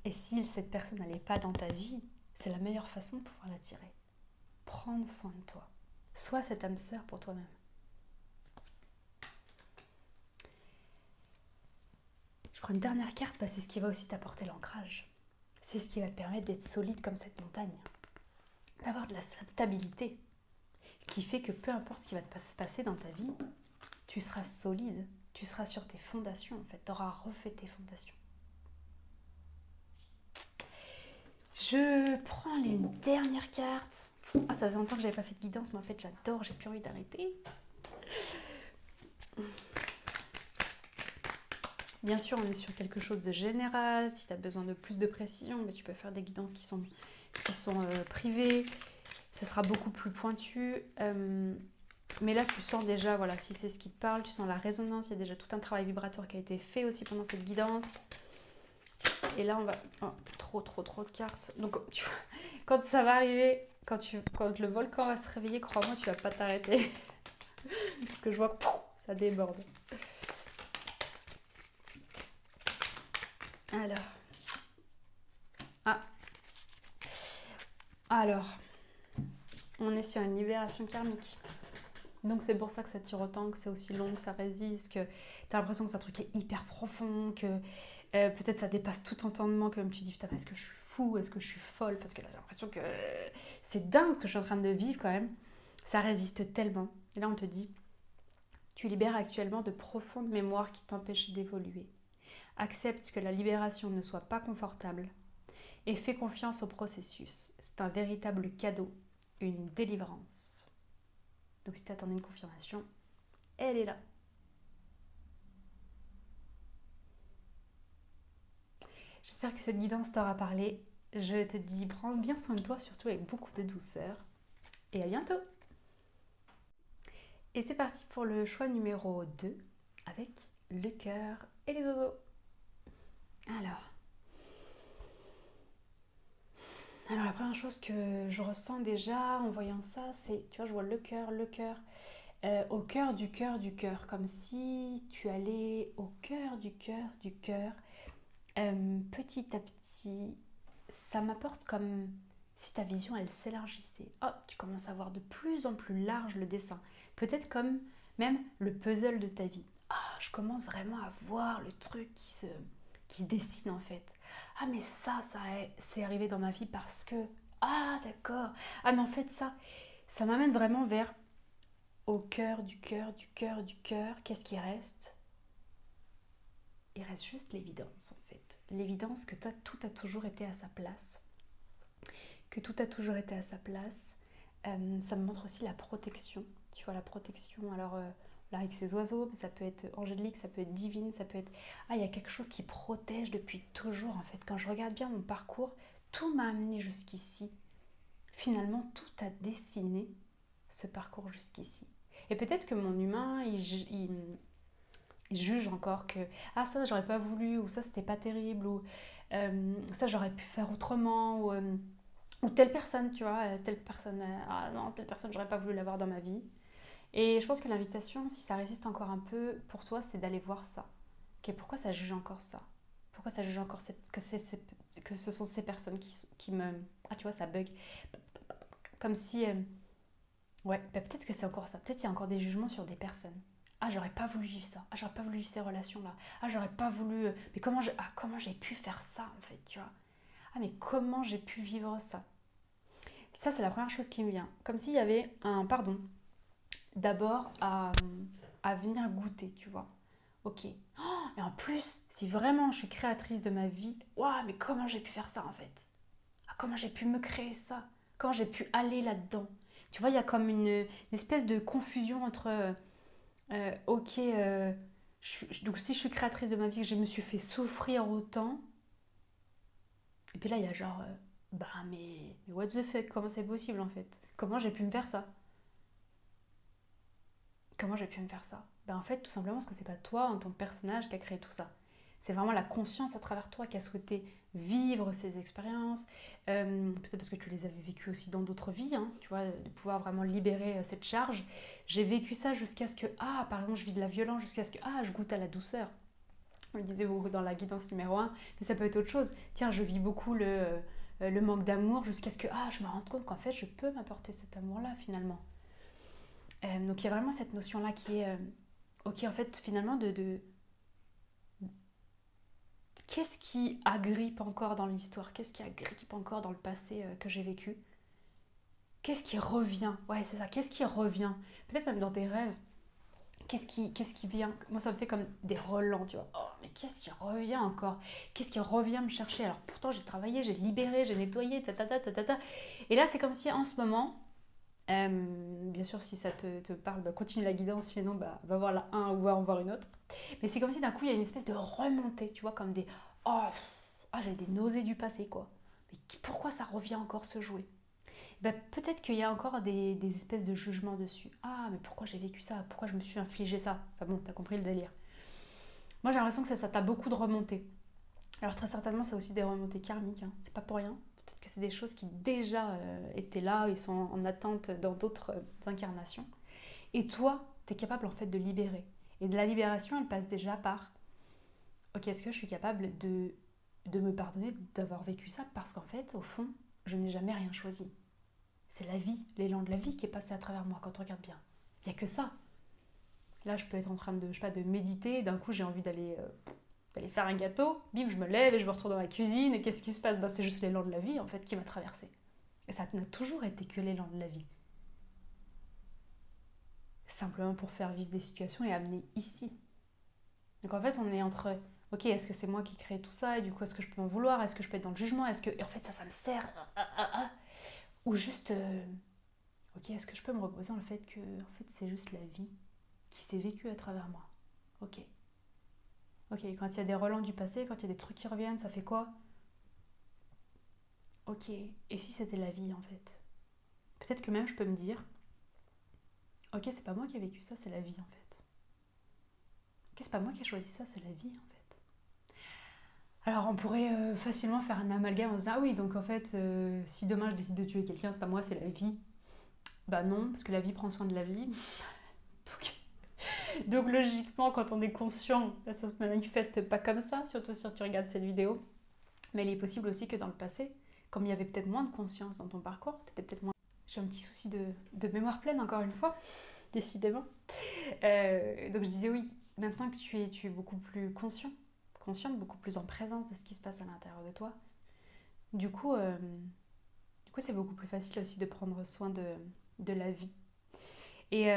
Et si cette personne n'est pas dans ta vie, c'est la meilleure façon de pouvoir l'attirer. Prendre soin de toi. Sois cette âme sœur pour toi-même. Je prends une dernière carte parce que c'est ce qui va aussi t'apporter l'ancrage. C'est ce qui va te permettre d'être solide comme cette montagne. D'avoir de la stabilité qui fait que peu importe ce qui va se passer dans ta vie, tu seras solide, tu seras sur tes fondations en fait, tu auras refait tes fondations. Je prends les dernières cartes. Ah, ça faisait longtemps que j'avais pas fait de guidance, mais en fait j'adore, j'ai plus envie d'arrêter. Bien sûr, on est sur quelque chose de général. Si tu as besoin de plus de précision, mais tu peux faire des guidances qui sont privées. Ce sera beaucoup plus pointu. Mais là, tu sens déjà, voilà, si c'est ce qui te parle, tu sens la résonance. Il y a déjà tout un travail vibratoire qui a été fait aussi pendant cette guidance. Et là, on va... Oh, trop de cartes. Donc, tu vois, quand ça va arriver, quand le volcan va se réveiller, crois-moi, tu vas pas t'arrêter. Parce que je vois, ça déborde. Alors, on est sur une libération karmique. Donc c'est pour ça que ça dure autant, que c'est aussi long, que ça résiste, que tu as l'impression que c'est un truc qui est hyper profond, que peut-être ça dépasse tout entendement, comme tu dis, putain, est-ce que je suis fou, est-ce que je suis folle, parce que là j'ai l'impression que c'est dingue ce que je suis en train de vivre quand même. Ça résiste tellement. Et là on te dit, tu libères actuellement de profondes mémoires qui t'empêchent d'évoluer. Accepte que la libération ne soit pas confortable et fais confiance au processus. C'est un véritable cadeau, une délivrance. Donc si tu attendais une confirmation, elle est là. J'espère que cette guidance t'aura parlé. Je te dis, prends bien soin de toi, surtout avec beaucoup de douceur. Et à bientôt. Et c'est parti pour le choix numéro 2 avec le cœur et les oiseaux. Alors la première chose que je ressens déjà en voyant ça, c'est, tu vois, je vois le cœur, au cœur du cœur du cœur, comme si tu allais au cœur du cœur du cœur. Petit à petit, ça m'apporte comme si ta vision elle s'élargissait. Oh, tu commences à voir de plus en plus large le dessin. Peut-être comme même le puzzle de ta vie. Ah, je commence vraiment à voir le truc qui se dessine en fait. Ah, mais ça c'est arrivé dans ma vie parce que... Ah, d'accord. Ah, mais en fait ça m'amène vraiment vers au cœur du cœur du cœur du cœur. Qu'est-ce qui reste? Il reste juste l'évidence en fait. L'évidence que tout a toujours été à sa place. Que tout a toujours été à sa place. Ça me montre aussi la protection. Tu vois, la protection, alors là avec ces oiseaux, mais ça peut être angélique, ça peut être divine, ça peut être... Ah, il y a quelque chose qui protège depuis toujours en fait. Quand je regarde bien mon parcours, tout m'a amené jusqu'ici. Finalement, tout a dessiné ce parcours jusqu'ici. Et peut-être que mon humain, il juge encore que ah ça j'aurais pas voulu, ou ça c'était pas terrible, ou ça j'aurais pu faire autrement, ou telle personne, tu vois, telle personne, ah non, telle personne j'aurais pas voulu l'avoir dans ma vie. Et je pense que l'invitation, si ça résiste encore un peu pour toi, c'est d'aller voir ça. Ok, pourquoi ça juge encore ça? Pourquoi ça juge encore que ce sont ces personnes qui me... Ah tu vois, ça bug. Comme si... ouais, bah, peut-être que c'est encore ça. Peut-être qu'il y a encore des jugements sur des personnes. Ah, j'aurais pas voulu vivre ça. Ah, j'aurais pas voulu vivre ces relations-là. Ah, j'aurais pas voulu... Mais comment j'ai pu faire ça, en fait, tu vois? Ah, mais comment j'ai pu vivre ça? Ça, c'est la première chose qui me vient. Comme s'il y avait un pardon d'abord à venir goûter, tu vois. Ok. Oh, et en plus, si vraiment je suis créatrice de ma vie, waouh, mais comment j'ai pu faire ça en fait? Ah, comment j'ai pu me créer ça? Comment j'ai pu aller là-dedans? Tu vois, il y a comme une espèce de confusion entre ok, donc si je suis créatrice de ma vie, que je me suis fait souffrir autant, et puis là il y a genre, bah mais what the fuck, comment c'est possible en fait? Comment j'ai pu me faire ça? Comment j'ai pu me faire ça? Ben en fait, tout simplement parce que c'est pas toi en tant que personnage qui a créé tout ça. C'est vraiment la conscience à travers toi qui a souhaité vivre ces expériences. Peut-être parce que tu les avais vécues aussi dans d'autres vies, hein, tu vois, de pouvoir vraiment libérer cette charge. J'ai vécu ça jusqu'à ce que, ah, par exemple, je vis de la violence, jusqu'à ce que, ah, je goûte à la douceur. On le disait beaucoup dans la guidance numéro un, mais ça peut être autre chose. Tiens, je vis beaucoup le manque d'amour jusqu'à ce que, ah, je me rende compte qu'en fait, je peux m'apporter cet amour-là finalement. Donc il y a vraiment cette notion-là qui est, ok, en fait, finalement, qu'est-ce qui agrippe encore dans l'histoire? Qu'est-ce qui agrippe encore dans le passé que j'ai vécu? Qu'est-ce qui revient? Ouais, c'est ça, qu'est-ce qui revient? Peut-être même dans tes rêves. Qu'est-ce qui vient? Moi, ça me fait comme des relents, tu vois. Oh, mais qu'est-ce qui revient encore? Qu'est-ce qui revient me chercher? Alors pourtant, j'ai travaillé, j'ai libéré, j'ai nettoyé, ta ta ta ta ta ta. Et là, c'est comme si en ce moment, bien sûr, si ça te parle, bah, continue la guidance, sinon bah, va voir la un ou va en voir une autre. Mais c'est comme si d'un coup, il y a une espèce de remontée, tu vois, comme des oh, j'ai des nausées du passé, quoi. Mais pourquoi ça revient encore se jouer? Bah, peut-être qu'il y a encore des espèces de jugements dessus. Ah, mais pourquoi j'ai vécu ça? Pourquoi je me suis infligé ça? Enfin bon, t'as compris le délire. Moi, j'ai l'impression que ça t'a beaucoup de remontées. Alors, très certainement, c'est aussi des remontées karmiques, hein. C'est pas pour rien. Peut-être que c'est des choses qui déjà étaient là et sont en attente dans d'autres incarnations. Et toi, tu es capable en fait de libérer. Et de la libération, elle passe déjà par ok, est-ce que je suis capable de me pardonner d'avoir vécu ça? Parce qu'en fait, au fond, je n'ai jamais rien choisi. C'est la vie, l'élan de la vie qui est passé à travers moi quand on regarde bien. Il n'y a que ça. Là, je peux être en train de, je sais pas, de méditer, et d'un coup, j'ai envie d'aller faire un gâteau, bim, je me lève et je me retrouve dans ma cuisine, et qu'est-ce qui se passe? Ben, c'est juste l'élan de la vie, en fait, qui m'a traversé. Et ça n'a toujours été que l'élan de la vie. Simplement pour faire vivre des situations et amener ici. Donc en fait, on est entre, ok, est-ce que c'est moi qui crée tout ça, et du coup, est-ce que je peux m'en vouloir? Est-ce que je peux être dans le jugement? Est-ce que, et en fait, ça me sert? Ou juste, ok, est-ce que je peux me reposer dans le fait que, en fait, c'est juste la vie qui s'est vécue à travers moi? Ok. Ok, quand il y a des relents du passé, quand il y a des trucs qui reviennent, ça fait quoi? Ok, et si c'était la vie en fait? Peut-être que même je peux me dire, ok, c'est pas moi qui ai vécu ça, c'est la vie en fait. Ok, c'est pas moi qui ai choisi ça, c'est la vie en fait. Alors on pourrait facilement faire un amalgame en se disant, ah oui, donc en fait, si demain je décide de tuer quelqu'un, c'est pas moi, c'est la vie. Bah non, parce que la vie prend soin de la vie. Donc logiquement, quand on est conscient, ça se manifeste pas comme ça, surtout si tu regardes cette vidéo. Mais il est possible aussi que dans le passé, comme il y avait peut-être moins de conscience dans ton parcours, t'étais peut-être moins. J'ai un petit souci de mémoire pleine, encore une fois, décidément. Donc je disais oui, maintenant que tu es beaucoup plus consciente, beaucoup plus en présence de ce qui se passe à l'intérieur de toi, du coup, c'est beaucoup plus facile aussi de prendre soin de la vie. Et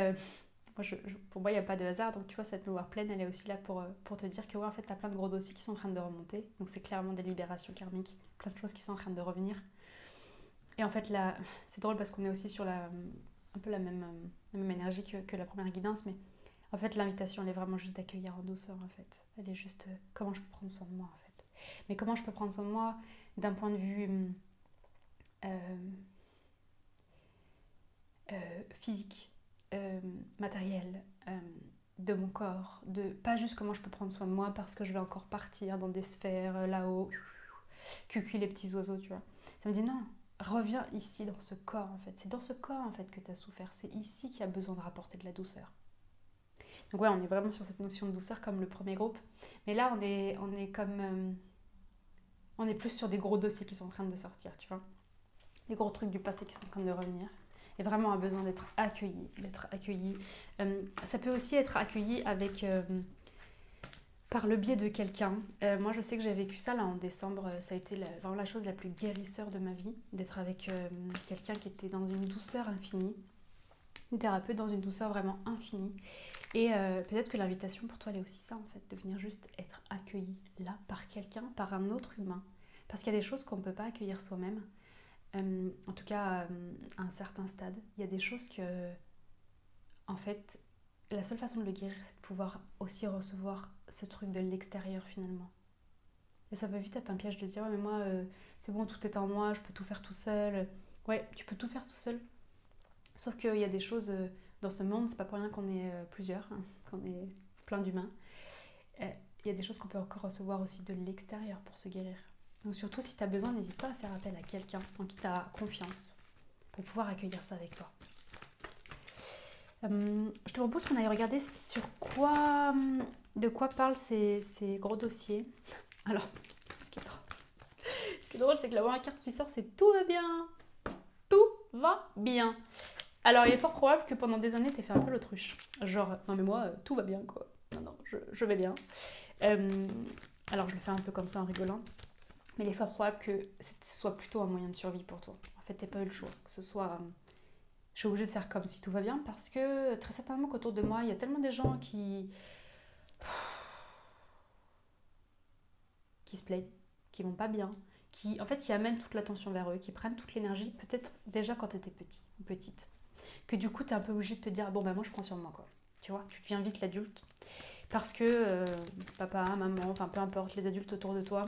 moi, pour moi, il n'y a pas de hasard. Donc, tu vois, cette mémoire pleine, elle est aussi là pour te dire que, ouais, en fait, tu as plein de gros dossiers qui sont en train de remonter. Donc, c'est clairement des libérations karmiques, plein de choses qui sont en train de revenir. Et en fait, là, c'est drôle parce qu'on est aussi sur un peu la même énergie que la première guidance. Mais en fait, l'invitation, elle est vraiment juste d'accueillir en douceur, en fait. Elle est juste comment je peux prendre soin de moi, en fait. Mais comment je peux prendre soin de moi d'un point de vue euh, physique, matériel, de mon corps, de pas juste comment je peux prendre soin de moi parce que je vais encore partir dans des sphères là-haut, cucu les petits oiseaux, tu vois. Ça me dit non, reviens ici dans ce corps en fait. C'est dans ce corps en fait que tu as souffert. C'est ici qu'il y a besoin de rapporter de la douceur. Donc ouais, on est vraiment sur cette notion de douceur comme le premier groupe. Mais là, on est comme... on est plus sur des gros dossiers qui sont en train de sortir, tu vois. Des gros trucs du passé qui sont en train de revenir. Et vraiment un besoin d'être accueilli. Ça peut aussi être accueilli avec par le biais de quelqu'un. Moi, je sais que j'ai vécu ça là en décembre. Ça a été vraiment la chose la plus guérisseur de ma vie, d'être avec quelqu'un qui était dans une douceur infinie, une thérapeute dans une douceur vraiment infinie. Et peut-être que l'invitation pour toi, elle est aussi ça en fait, de venir juste être accueilli là par quelqu'un, par un autre humain. Parce qu'il y a des choses qu'on ne peut pas accueillir soi-même. En tout cas, à un certain stade, il y a des choses que, en fait, la seule façon de le guérir, c'est de pouvoir aussi recevoir ce truc de l'extérieur finalement. Et ça peut vite être un piège de dire, ouais, mais moi, c'est bon, tout est en moi, je peux tout faire tout seul. Ouais, tu peux tout faire tout seul. Sauf qu'il y a des choses dans ce monde, c'est pas pour rien qu'on est plusieurs, hein, qu'on est plein d'humains. Il y a des choses qu'on peut encore recevoir aussi de l'extérieur pour se guérir. Donc surtout si tu as besoin, n'hésite pas à faire appel à quelqu'un en qui tu as confiance pour pouvoir accueillir ça avec toi. Je te propose qu'on aille regarder de quoi parlent ces gros dossiers. Alors, ce qui est drôle, c'est que la première carte qui sort, c'est tout va bien. Tout va bien. Alors, il est fort probable que pendant des années, tu aies fait un peu l'autruche. Genre, non mais moi, tout va bien quoi. Non, je vais bien. Alors, je le fais un peu comme ça en rigolant. Mais il est fort probable que ce soit plutôt un moyen de survie pour toi. En fait, t'as pas eu le choix. Que ce soit... je suis obligée de faire comme si tout va bien parce que très certainement qu'autour de moi, il y a tellement des gens qui se plaignent, qui vont pas bien, qui amènent toute l'attention vers eux, qui prennent toute l'énergie, peut-être déjà quand t'étais petit ou petite. Que du coup, t'es un peu obligée de te dire, bon ben moi je prends sur moi quoi. Tu vois, tu deviens vite l'adulte. Parce que papa, maman, enfin peu importe, les adultes autour de toi,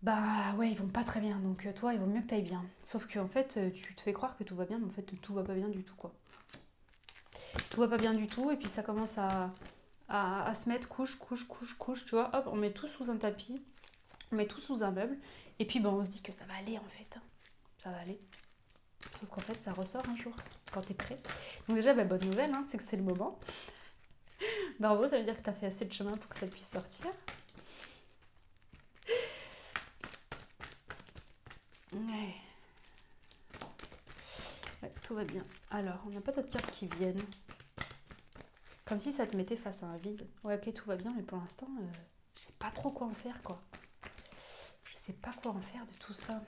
bah ouais, ils vont pas très bien, donc toi, il vaut mieux que t'ailles bien. Sauf que en fait, tu te fais croire que tout va bien, mais en fait, tout va pas bien du tout, quoi. Tout va pas bien du tout, et puis ça commence à se mettre couche, tu vois. Hop, on met tout sous un tapis, on met tout sous un meuble, et puis ben, on se dit que ça va aller, en fait. Ça va aller. Sauf qu'en fait, ça ressort un jour, quand t'es prêt. Donc déjà, bah, bonne nouvelle, hein, c'est que c'est le moment. Bravo, ça veut dire que t'as fait assez de chemin pour que ça puisse sortir. Ouais. Ouais, tout va bien. Alors, on n'a pas d'autres cartes qui viennent. Comme si ça te mettait face à un vide. Ouais, ok, tout va bien, mais pour l'instant, je sais pas trop quoi en faire, quoi. Je sais pas quoi en faire de tout ça.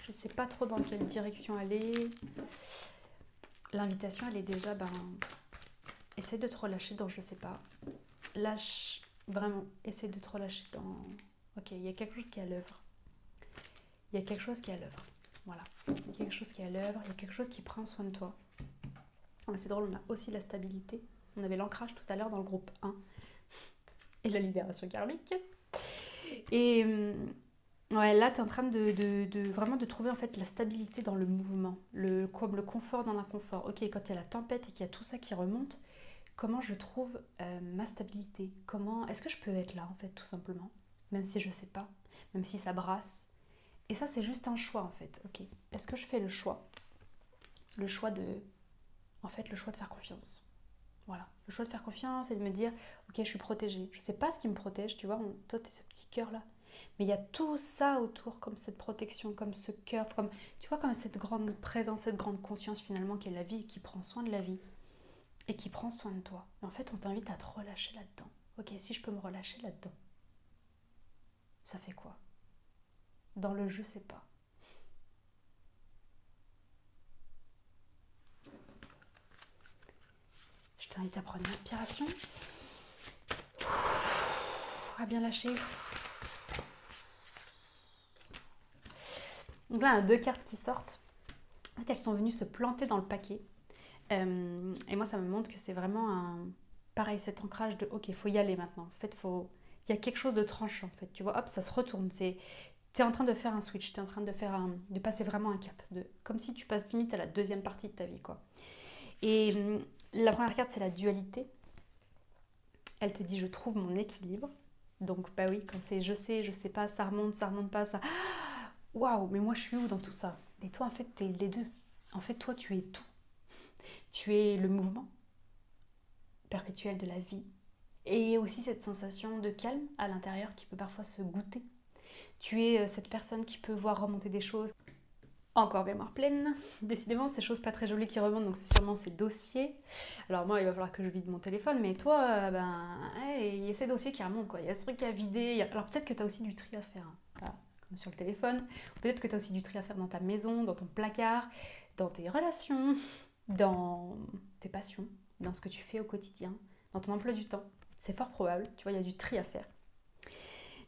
Je sais pas trop dans quelle direction aller. L'invitation, elle est déjà, essaie de te relâcher dans je sais pas. Lâche, vraiment, essaie de te relâcher dans... Ok, il y a quelque chose qui est à l'œuvre. Il y a quelque chose qui est à l'œuvre. Voilà. Il y a quelque chose qui est à l'œuvre, il y a quelque chose qui prend soin de toi. C'est drôle, on a aussi la stabilité. On avait l'ancrage tout à l'heure dans le groupe 1 et la libération karmique. Et ouais, là, tu es en train de vraiment de trouver en fait la stabilité dans le mouvement, comme le confort dans l'inconfort. Ok, quand il y a la tempête et qu'il y a tout ça qui remonte, comment je trouve ma stabilité? Comment est-ce que je peux être là en fait, tout simplement, même si je sais pas, même si ça brasse. Et ça, c'est juste un choix en fait. Ok, est-ce que je fais le choix de, en fait, le choix de faire confiance? Voilà, le choix de faire confiance et de me dire, ok, je suis protégée. Je sais pas ce qui me protège, tu vois, toi, t'es ce petit cœur là. Mais il y a tout ça autour, comme cette protection, comme ce cœur, comme, tu vois, comme cette grande présence, cette grande conscience finalement qui est la vie, qui prend soin de la vie et qui prend soin de toi. Et en fait, on t'invite à te relâcher là-dedans. Ok, si je peux me relâcher là-dedans, ça fait quoi? Dans le je sais pas. Je t'invite à prendre une inspiration, à bien lâcher. Donc là, on a deux cartes qui sortent. En fait, elles sont venues se planter dans le paquet. Et moi, ça me montre que c'est vraiment pareil, cet ancrage de ok, il faut y aller maintenant. En fait, il y a quelque chose de tranchant. En fait, tu vois, hop, ça se retourne. T'es en train de faire un switch, t'es en train de passer vraiment un cap, comme si tu passes limite à la deuxième partie de ta vie, quoi. Et la première carte, c'est la dualité. Elle te dit je trouve mon équilibre. Donc bah oui, quand c'est je sais pas, ça remonte pas, ça. Waouh, mais moi je suis où dans tout ça? Mais toi en fait t'es les deux. En fait toi tu es tout. Tu es le mouvement perpétuel de la vie. Et aussi cette sensation de calme à l'intérieur qui peut parfois se goûter. Tu es cette personne qui peut voir remonter des choses Encore mémoire pleine. Décidément, ces choses pas très jolies qui remontent, donc c'est sûrement ces dossiers. Alors moi, il va falloir que je vide mon téléphone, mais toi, il y a ces dossiers qui remontent, quoi. Il y a ce truc à vider. Alors peut-être que tu as aussi du tri à faire, hein. Voilà, comme sur le téléphone. Peut-être que tu as aussi du tri à faire dans ta maison, dans ton placard, dans tes relations, dans tes passions, dans ce que tu fais au quotidien, dans ton emploi du temps. C'est fort probable, tu vois, il y a du tri à faire.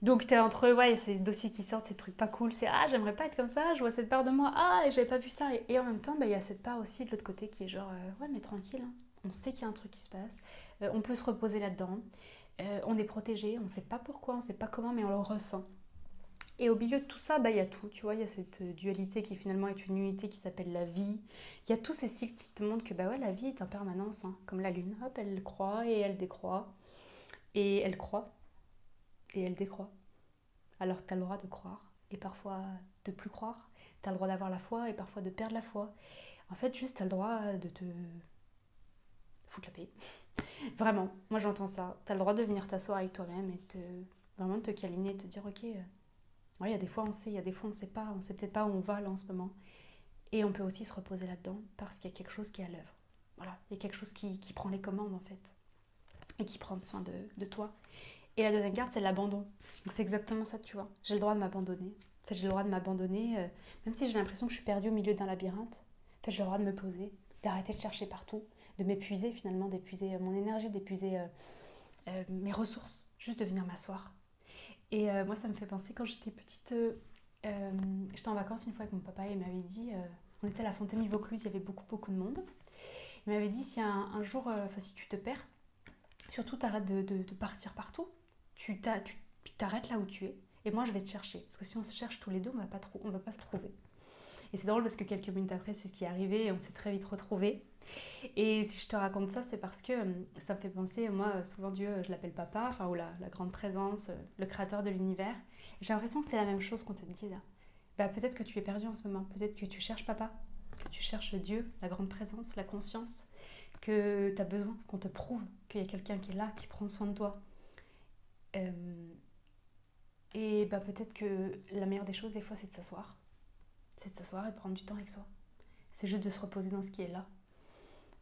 Donc t'es entre ouais, ces dossiers qui sortent, ces trucs pas cool, c'est ah j'aimerais pas être comme ça, je vois cette part de moi, ah et j'avais pas vu ça. Et en même temps, il y a cette part aussi de l'autre côté qui est genre ouais mais tranquille, hein. On sait qu'il y a un truc qui se passe, on peut se reposer là-dedans, on est protégé, on sait pas pourquoi, on sait pas comment, mais on le ressent. Et au milieu de tout ça, il y a tout, tu vois, il y a cette dualité qui finalement est une unité qui s'appelle la vie. Il y a tous ces cycles qui te montrent que bah ouais, la vie est en permanence, hein, comme la lune, hop, elle croît et elle décroît, et elle croît et elle décroît. Alors tu as le droit de croire et parfois de plus croire. Tu as le droit d'avoir la foi et parfois de perdre la foi. En fait, juste tu as le droit de te foutre la paix. Vraiment, moi j'entends ça. Tu as le droit de venir t'asseoir avec toi-même et vraiment de te câliner et de te dire ok, ouais, il y a des fois on sait, il y a des fois on sait pas, on sait peut-être pas où on va là en ce moment. Et on peut aussi se reposer là-dedans parce qu'il y a quelque chose qui est à l'œuvre. Voilà, il y a quelque chose qui prend les commandes en fait et qui prend soin de toi. Et la deuxième carte, c'est l'abandon. Donc c'est exactement ça, tu vois. J'ai le droit de m'abandonner. En fait, j'ai le droit de m'abandonner, même si j'ai l'impression que je suis perdue au milieu d'un labyrinthe. En fait, j'ai le droit de me poser, d'arrêter de chercher partout, de m'épuiser finalement, d'épuiser mon énergie, d'épuiser mes ressources, juste de venir m'asseoir. Et moi, ça me fait penser quand j'étais petite, j'étais en vacances une fois avec mon papa et il m'avait dit, on était à la Fontaine du Vaucluse, il y avait beaucoup de monde. Il m'avait dit si un jour, si tu te perds, surtout t'arrêtes de partir partout. Tu t'arrêtes là où tu es. Et moi, je vais te chercher. Parce que si on se cherche tous les deux, on va pas se trouver. Et c'est drôle parce que quelques minutes après, c'est ce qui est arrivé et on s'est très vite retrouvés. Et si je te raconte ça, c'est parce que ça me fait penser, moi, souvent Dieu, je l'appelle papa, enfin, ou la grande présence, le créateur de l'univers. Et j'ai l'impression que c'est la même chose qu'on te dit là. Bah, peut-être que tu es perdu en ce moment. Peut-être que tu cherches papa. Que tu cherches Dieu, la grande présence, la conscience. Que tu as besoin qu'on te prouve qu'il y a quelqu'un qui est là, qui prend soin de toi. Euh, et bah peut-être que la meilleure des choses des fois c'est de s'asseoir. C'est de s'asseoir et de prendre du temps avec soi. C'est juste de se reposer dans ce qui est là.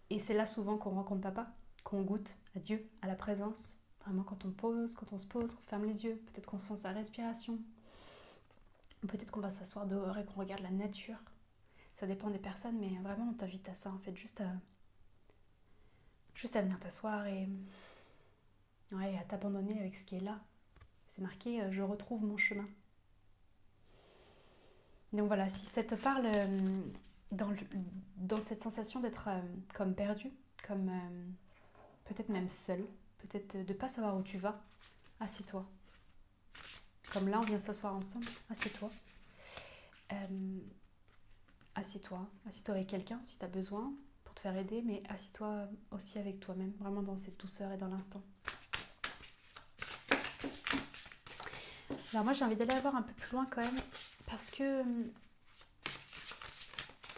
Et c'est là souvent qu'on rencontre papa, qu'on goûte à Dieu, à la présence. Vraiment quand on pose, quand on se pose, qu'on ferme les yeux, peut-être qu'on sent sa respiration. Peut-être qu'on va s'asseoir dehors et qu'on regarde la nature. Ça dépend des personnes, mais vraiment on t'invite à ça en fait, juste à venir t'asseoir et ouais, à t'abandonner avec ce qui est là. C'est marqué je retrouve mon chemin. Donc voilà, si ça te parle dans, dans cette sensation d'être comme perdu, comme peut-être même seul, peut-être de ne pas savoir où tu vas, assieds-toi. Comme là, on vient s'asseoir ensemble, assieds-toi. Euh, assieds-toi avec quelqu'un si tu as besoin pour te faire aider, mais assieds-toi aussi avec toi-même, vraiment dans cette douceur et dans l'instant. Alors moi, j'ai envie d'aller voir un peu plus loin quand même, parce que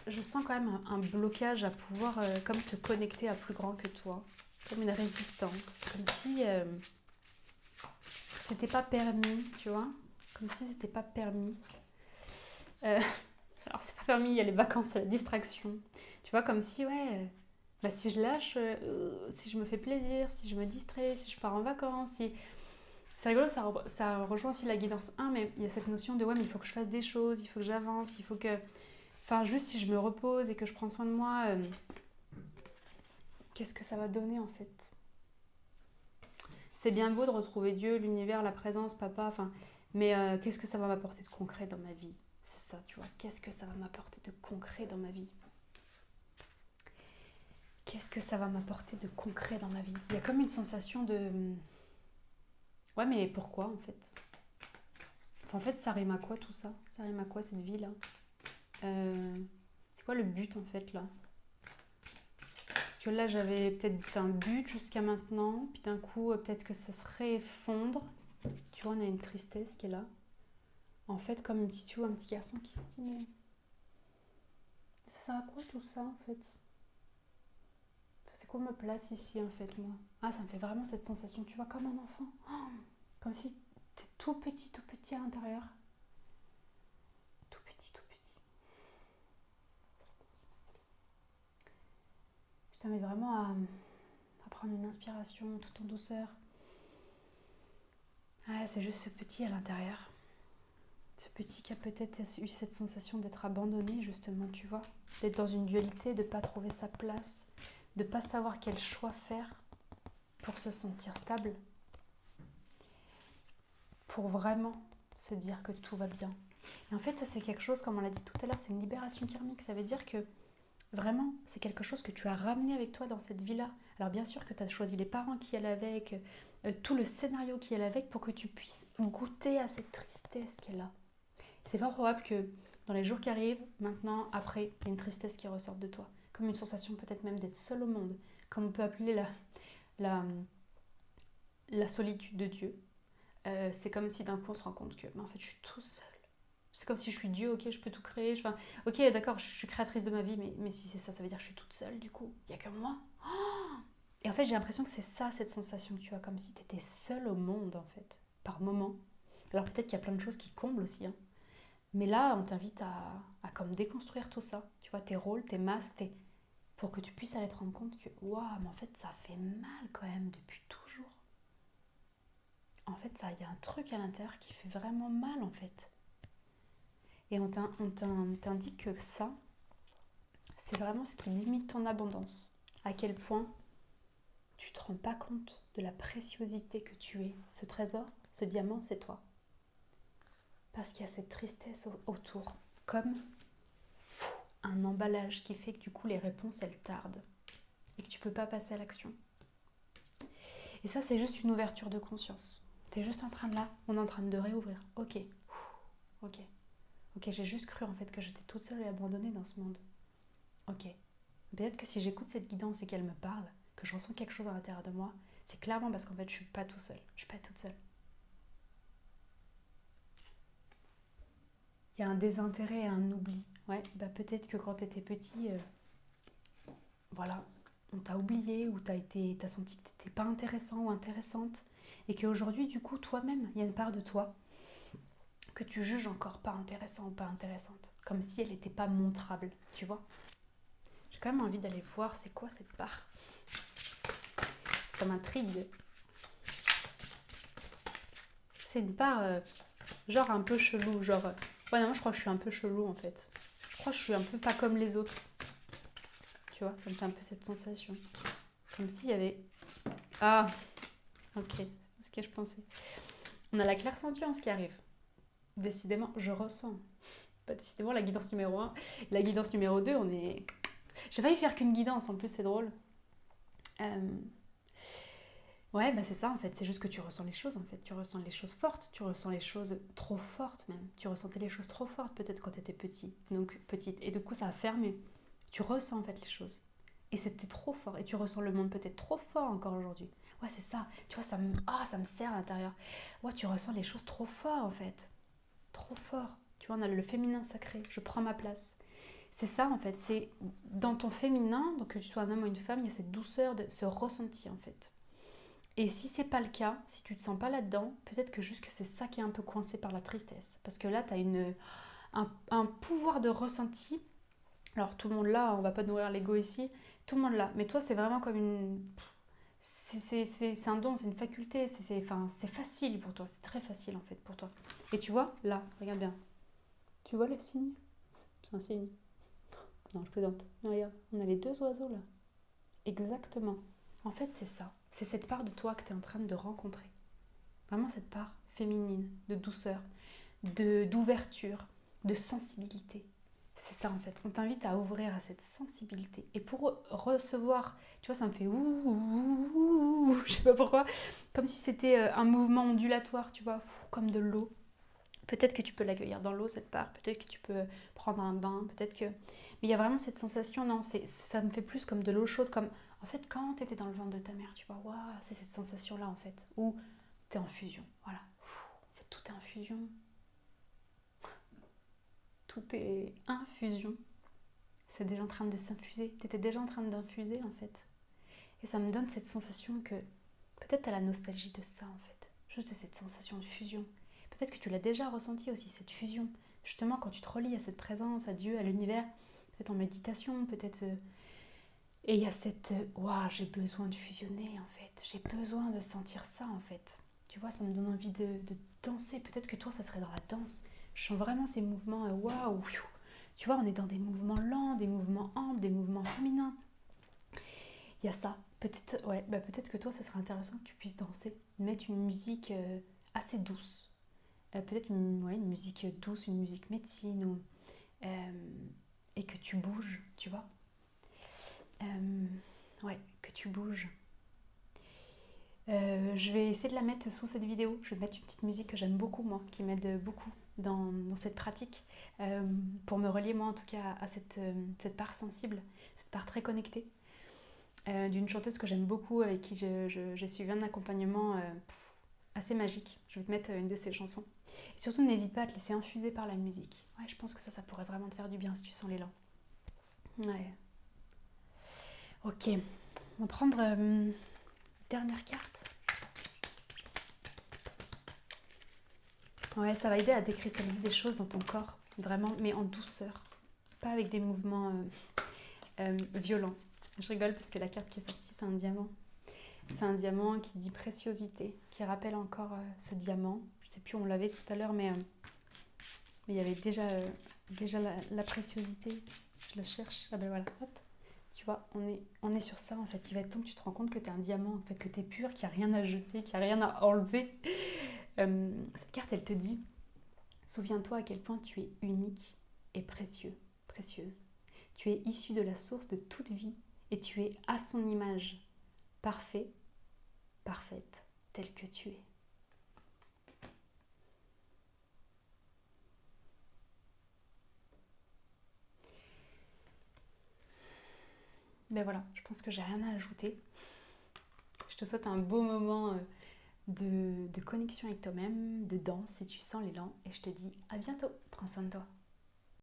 je sens quand même un blocage à pouvoir comme te connecter à plus grand que toi, comme une résistance, comme si c'était pas permis, tu vois, comme si c'était pas permis. Euh, alors c'est pas permis, il y a les vacances, la distraction, tu vois, comme si ouais, bah si je lâche, si je me fais plaisir, si je me distrais, si je pars en vacances, si c'est rigolo, ça rejoint aussi la guidance 1, mais il y a cette notion de ouais, mais il faut que je fasse des choses, il faut que j'avance, il faut que. Enfin, juste si je me repose et que je prends soin de moi, qu'est-ce que ça va donner en fait? C'est bien beau de retrouver Dieu, l'univers, la présence, papa, enfin, mais qu'est-ce que ça va m'apporter de concret dans ma vie? C'est ça, tu vois, qu'est-ce que ça va m'apporter de concret dans ma vie? Qu'est-ce que ça va m'apporter de concret dans ma vie? Il y a comme une sensation de. Ouais, mais pourquoi en fait? Enfin, en fait, ça rime à quoi tout ça? Ça rime à quoi cette vie-là? C'est quoi le but en fait là? Parce que là, j'avais peut-être un but jusqu'à maintenant, puis d'un coup, peut-être que ça se réeffondre. Tu vois, on a une tristesse qui est là. En fait, comme une petite fille ou un petit garçon qui se dit mais ça sert à quoi tout ça en fait? C'est quoi ma place ici en fait moi? Ah, ça me fait vraiment cette sensation, tu vois, comme un enfant. Oh, comme si t'es tout petit à l'intérieur. Tout petit, tout petit. Je t'invite vraiment à prendre une inspiration tout en douceur. Ouais, c'est juste ce petit à l'intérieur. Ce petit qui a peut-être eu cette sensation d'être abandonné, justement, tu vois. D'être dans une dualité, de ne pas trouver sa place, de ne pas savoir quel choix faire pour se sentir stable, pour vraiment se dire que tout va bien. Et en fait, ça c'est quelque chose, comme on l'a dit tout à l'heure, c'est une libération karmique. Ça veut dire que vraiment, c'est quelque chose que tu as ramené avec toi dans cette vie-là. Alors bien sûr que tu as choisi les parents qui allaient avec, tout le scénario qui allait avec pour que tu puisses goûter à cette tristesse qu'elle a. C'est fort probable que dans les jours qui arrivent, maintenant, après, il y a une tristesse qui ressorte de toi. Comme une sensation peut-être même d'être seul au monde. Comme on peut appeler la, la solitude de Dieu. C'est comme si d'un coup on se rend compte que en fait je suis tout seul. C'est comme si je suis Dieu, ok, je peux tout créer. Enfin, ok, d'accord, je suis créatrice de ma vie, mais si c'est ça, ça veut dire que je suis toute seule du coup. Il n'y a que moi. Et en fait, j'ai l'impression que c'est ça, cette sensation que tu as, comme si tu étais seule au monde en fait, par moment. Alors peut-être qu'il y a plein de choses qui comblent aussi, hein. Mais là, on t'invite à comme déconstruire tout ça. Tu vois, tes rôles, tes masques, pour que tu puisses aller te rendre compte que, waouh, mais en fait, ça fait mal quand même depuis toujours. En fait, ça, il y a un truc à l'intérieur qui fait vraiment mal en fait. Et on t'indique que ça, c'est vraiment ce qui limite ton abondance. À quel point tu te rends pas compte de la préciosité que tu es. Ce trésor, ce diamant, c'est toi. Parce qu'il y a cette tristesse autour. Comme un emballage qui fait que du coup les réponses elles tardent. Et que tu peux pas passer à l'action. Et ça, c'est juste une ouverture de conscience. T'es juste en train de là, on est en train de réouvrir. Ok, ok, ok, j'ai juste cru en fait que j'étais toute seule et abandonnée dans ce monde. Ok, peut-être que si j'écoute cette guidance et qu'elle me parle, que je ressens quelque chose à l'intérieur de moi, c'est clairement parce qu'en fait je suis pas tout seul. Je suis pas toute seule. Il y a un désintérêt et un oubli. Ouais, bah peut-être que quand t'étais petit, voilà, on t'a oublié ou t'as senti que t'étais pas intéressant ou intéressante. Et qu'aujourd'hui, du coup, toi-même, il y a une part de toi que tu juges encore pas intéressant ou pas intéressante. Comme si elle n'était pas montrable, tu vois. J'ai quand même envie d'aller voir c'est quoi cette part. Ça m'intrigue. C'est une part genre un peu chelou, genre... Ouais, non, je crois que je suis un peu chelou en fait. Je crois que je suis un peu pas comme les autres. Tu vois, ça me fait un peu cette sensation. Comme s'il y avait... Ah, ok, c'est ce que je pensais. On a la clairsentience qui arrive. Décidément, je ressens. Pas décidément la guidance numéro 1. La guidance numéro 2, on est... J'ai failli faire qu'une guidance, en plus c'est drôle. Euh, Ouais, bah c'est ça en fait, c'est juste que tu ressens les choses en fait. Tu ressens les choses fortes, tu ressens les choses trop fortes même. Tu ressentais les choses trop fortes peut-être quand tu étais petit, donc petite. Et du coup ça a fermé. Tu ressens en fait les choses. Et c'était trop fort. Et tu ressens le monde peut-être trop fort encore aujourd'hui. Ouais, c'est ça. Tu vois, ça me serre à l'intérieur. Ouais, tu ressens les choses trop fort en fait. Trop fort. Tu vois, on a le féminin sacré. Je prends ma place. C'est ça en fait. C'est dans ton féminin, donc que tu sois un homme ou une femme, il y a cette douceur, de ce ressenti en fait. Et si c'est pas le cas, si tu te sens pas là-dedans, peut-être que juste que c'est ça qui est un peu coincé par la tristesse. Parce que là, tu as un pouvoir de ressenti. Alors tout le monde l'a, on va pas nourrir l'ego ici, tout le monde l'a. Mais toi, c'est vraiment comme une... C'est un don, c'est une faculté, enfin, c'est facile pour toi, c'est très facile en fait pour toi. Et tu vois, là, regarde bien. Tu vois le signe? C'est un signe. Non, je plaisante. Mais regarde, on a les deux oiseaux là. Exactement. En fait, c'est ça. C'est cette part de toi que tu es en train de rencontrer. Vraiment cette part féminine, de douceur, d'ouverture, de sensibilité. C'est ça en fait. On t'invite à ouvrir à cette sensibilité. Et pour recevoir, tu vois, ça me fait ouh, ouh, ouh, ouh, je sais pas pourquoi, comme si c'était un mouvement ondulatoire, tu vois, comme de l'eau. Peut-être que tu peux l'accueillir dans l'eau, cette part. Peut-être que tu peux prendre un bain. Peut-être que... Mais il y a vraiment cette sensation, non, ça me fait plus comme de l'eau chaude, comme en fait quand tu étais dans le ventre de ta mère, tu vois, waouh, c'est cette sensation-là en fait, où tu es en fusion, voilà. En fait, tout est en fusion. Tout est infusion. C'est déjà en train de s'infuser. Tu étais déjà en train d'infuser en fait. Et ça me donne cette sensation que peut-être tu as la nostalgie de ça en fait. Juste de cette sensation de fusion. Peut-être que tu l'as déjà ressenti aussi, cette fusion. Justement, quand tu te relis à cette présence, à Dieu, à l'univers, peut-être en méditation, peut-être. Et il y a cette ouah, j'ai besoin de fusionner en fait. J'ai besoin de sentir ça en fait. Tu vois, ça me donne envie de danser. Peut-être que toi, ça serait dans la danse. Je sens vraiment ces mouvements waouh. Tu vois, on est dans des mouvements lents, des mouvements amples, des mouvements féminins. Il y a ça. Peut-être ouais, bah peut-être que toi, ça serait intéressant que tu puisses danser, mettre une musique assez douce. Peut-être ouais, une musique douce, une musique médecine euh, et que tu bouges, tu vois. Euh, ouais, que tu bouges. Je vais essayer de la mettre sous cette vidéo. Je vais mettre une petite musique que j'aime beaucoup, moi, qui m'aide beaucoup dans cette pratique, pour me relier, moi, en tout cas, à cette part sensible, cette part très connectée, d'une chanteuse que j'aime beaucoup, avec qui j'ai suivi un accompagnement assez magique. Je vais te mettre une de ses chansons. Et surtout, n'hésite pas à te laisser infuser par la musique. Ouais, je pense que ça pourrait vraiment te faire du bien si tu sens l'élan. Ouais. Ok, on va prendre dernière carte. Ouais, ça va aider à décristalliser des choses dans ton corps, vraiment, mais en douceur, pas avec des mouvements violents. Je rigole parce que la carte qui est sortie, c'est un diamant. C'est un diamant qui dit préciosité, qui rappelle encore ce diamant. Je sais plus où on l'avait tout à l'heure, mais il y avait déjà la préciosité. Je la cherche. Ah ben voilà, hop. Tu vois, on est sur ça en fait. Il va être temps que tu te rends compte que tu es un diamant, en fait, que tu es pur, qu'il n'y a rien à jeter, qu'il n'y a rien à enlever. Cette carte, elle te dit: souviens-toi à quel point tu es unique et précieux, précieuse. Tu es issu de la source de toute vie et tu es à son image, parfait, parfaite, telle que tu es. Ben voilà, je pense que j'ai rien à ajouter. Je te souhaite un beau moment de connexion avec toi-même, de danse si tu sens l'élan, et je te dis à bientôt. Prends soin de toi.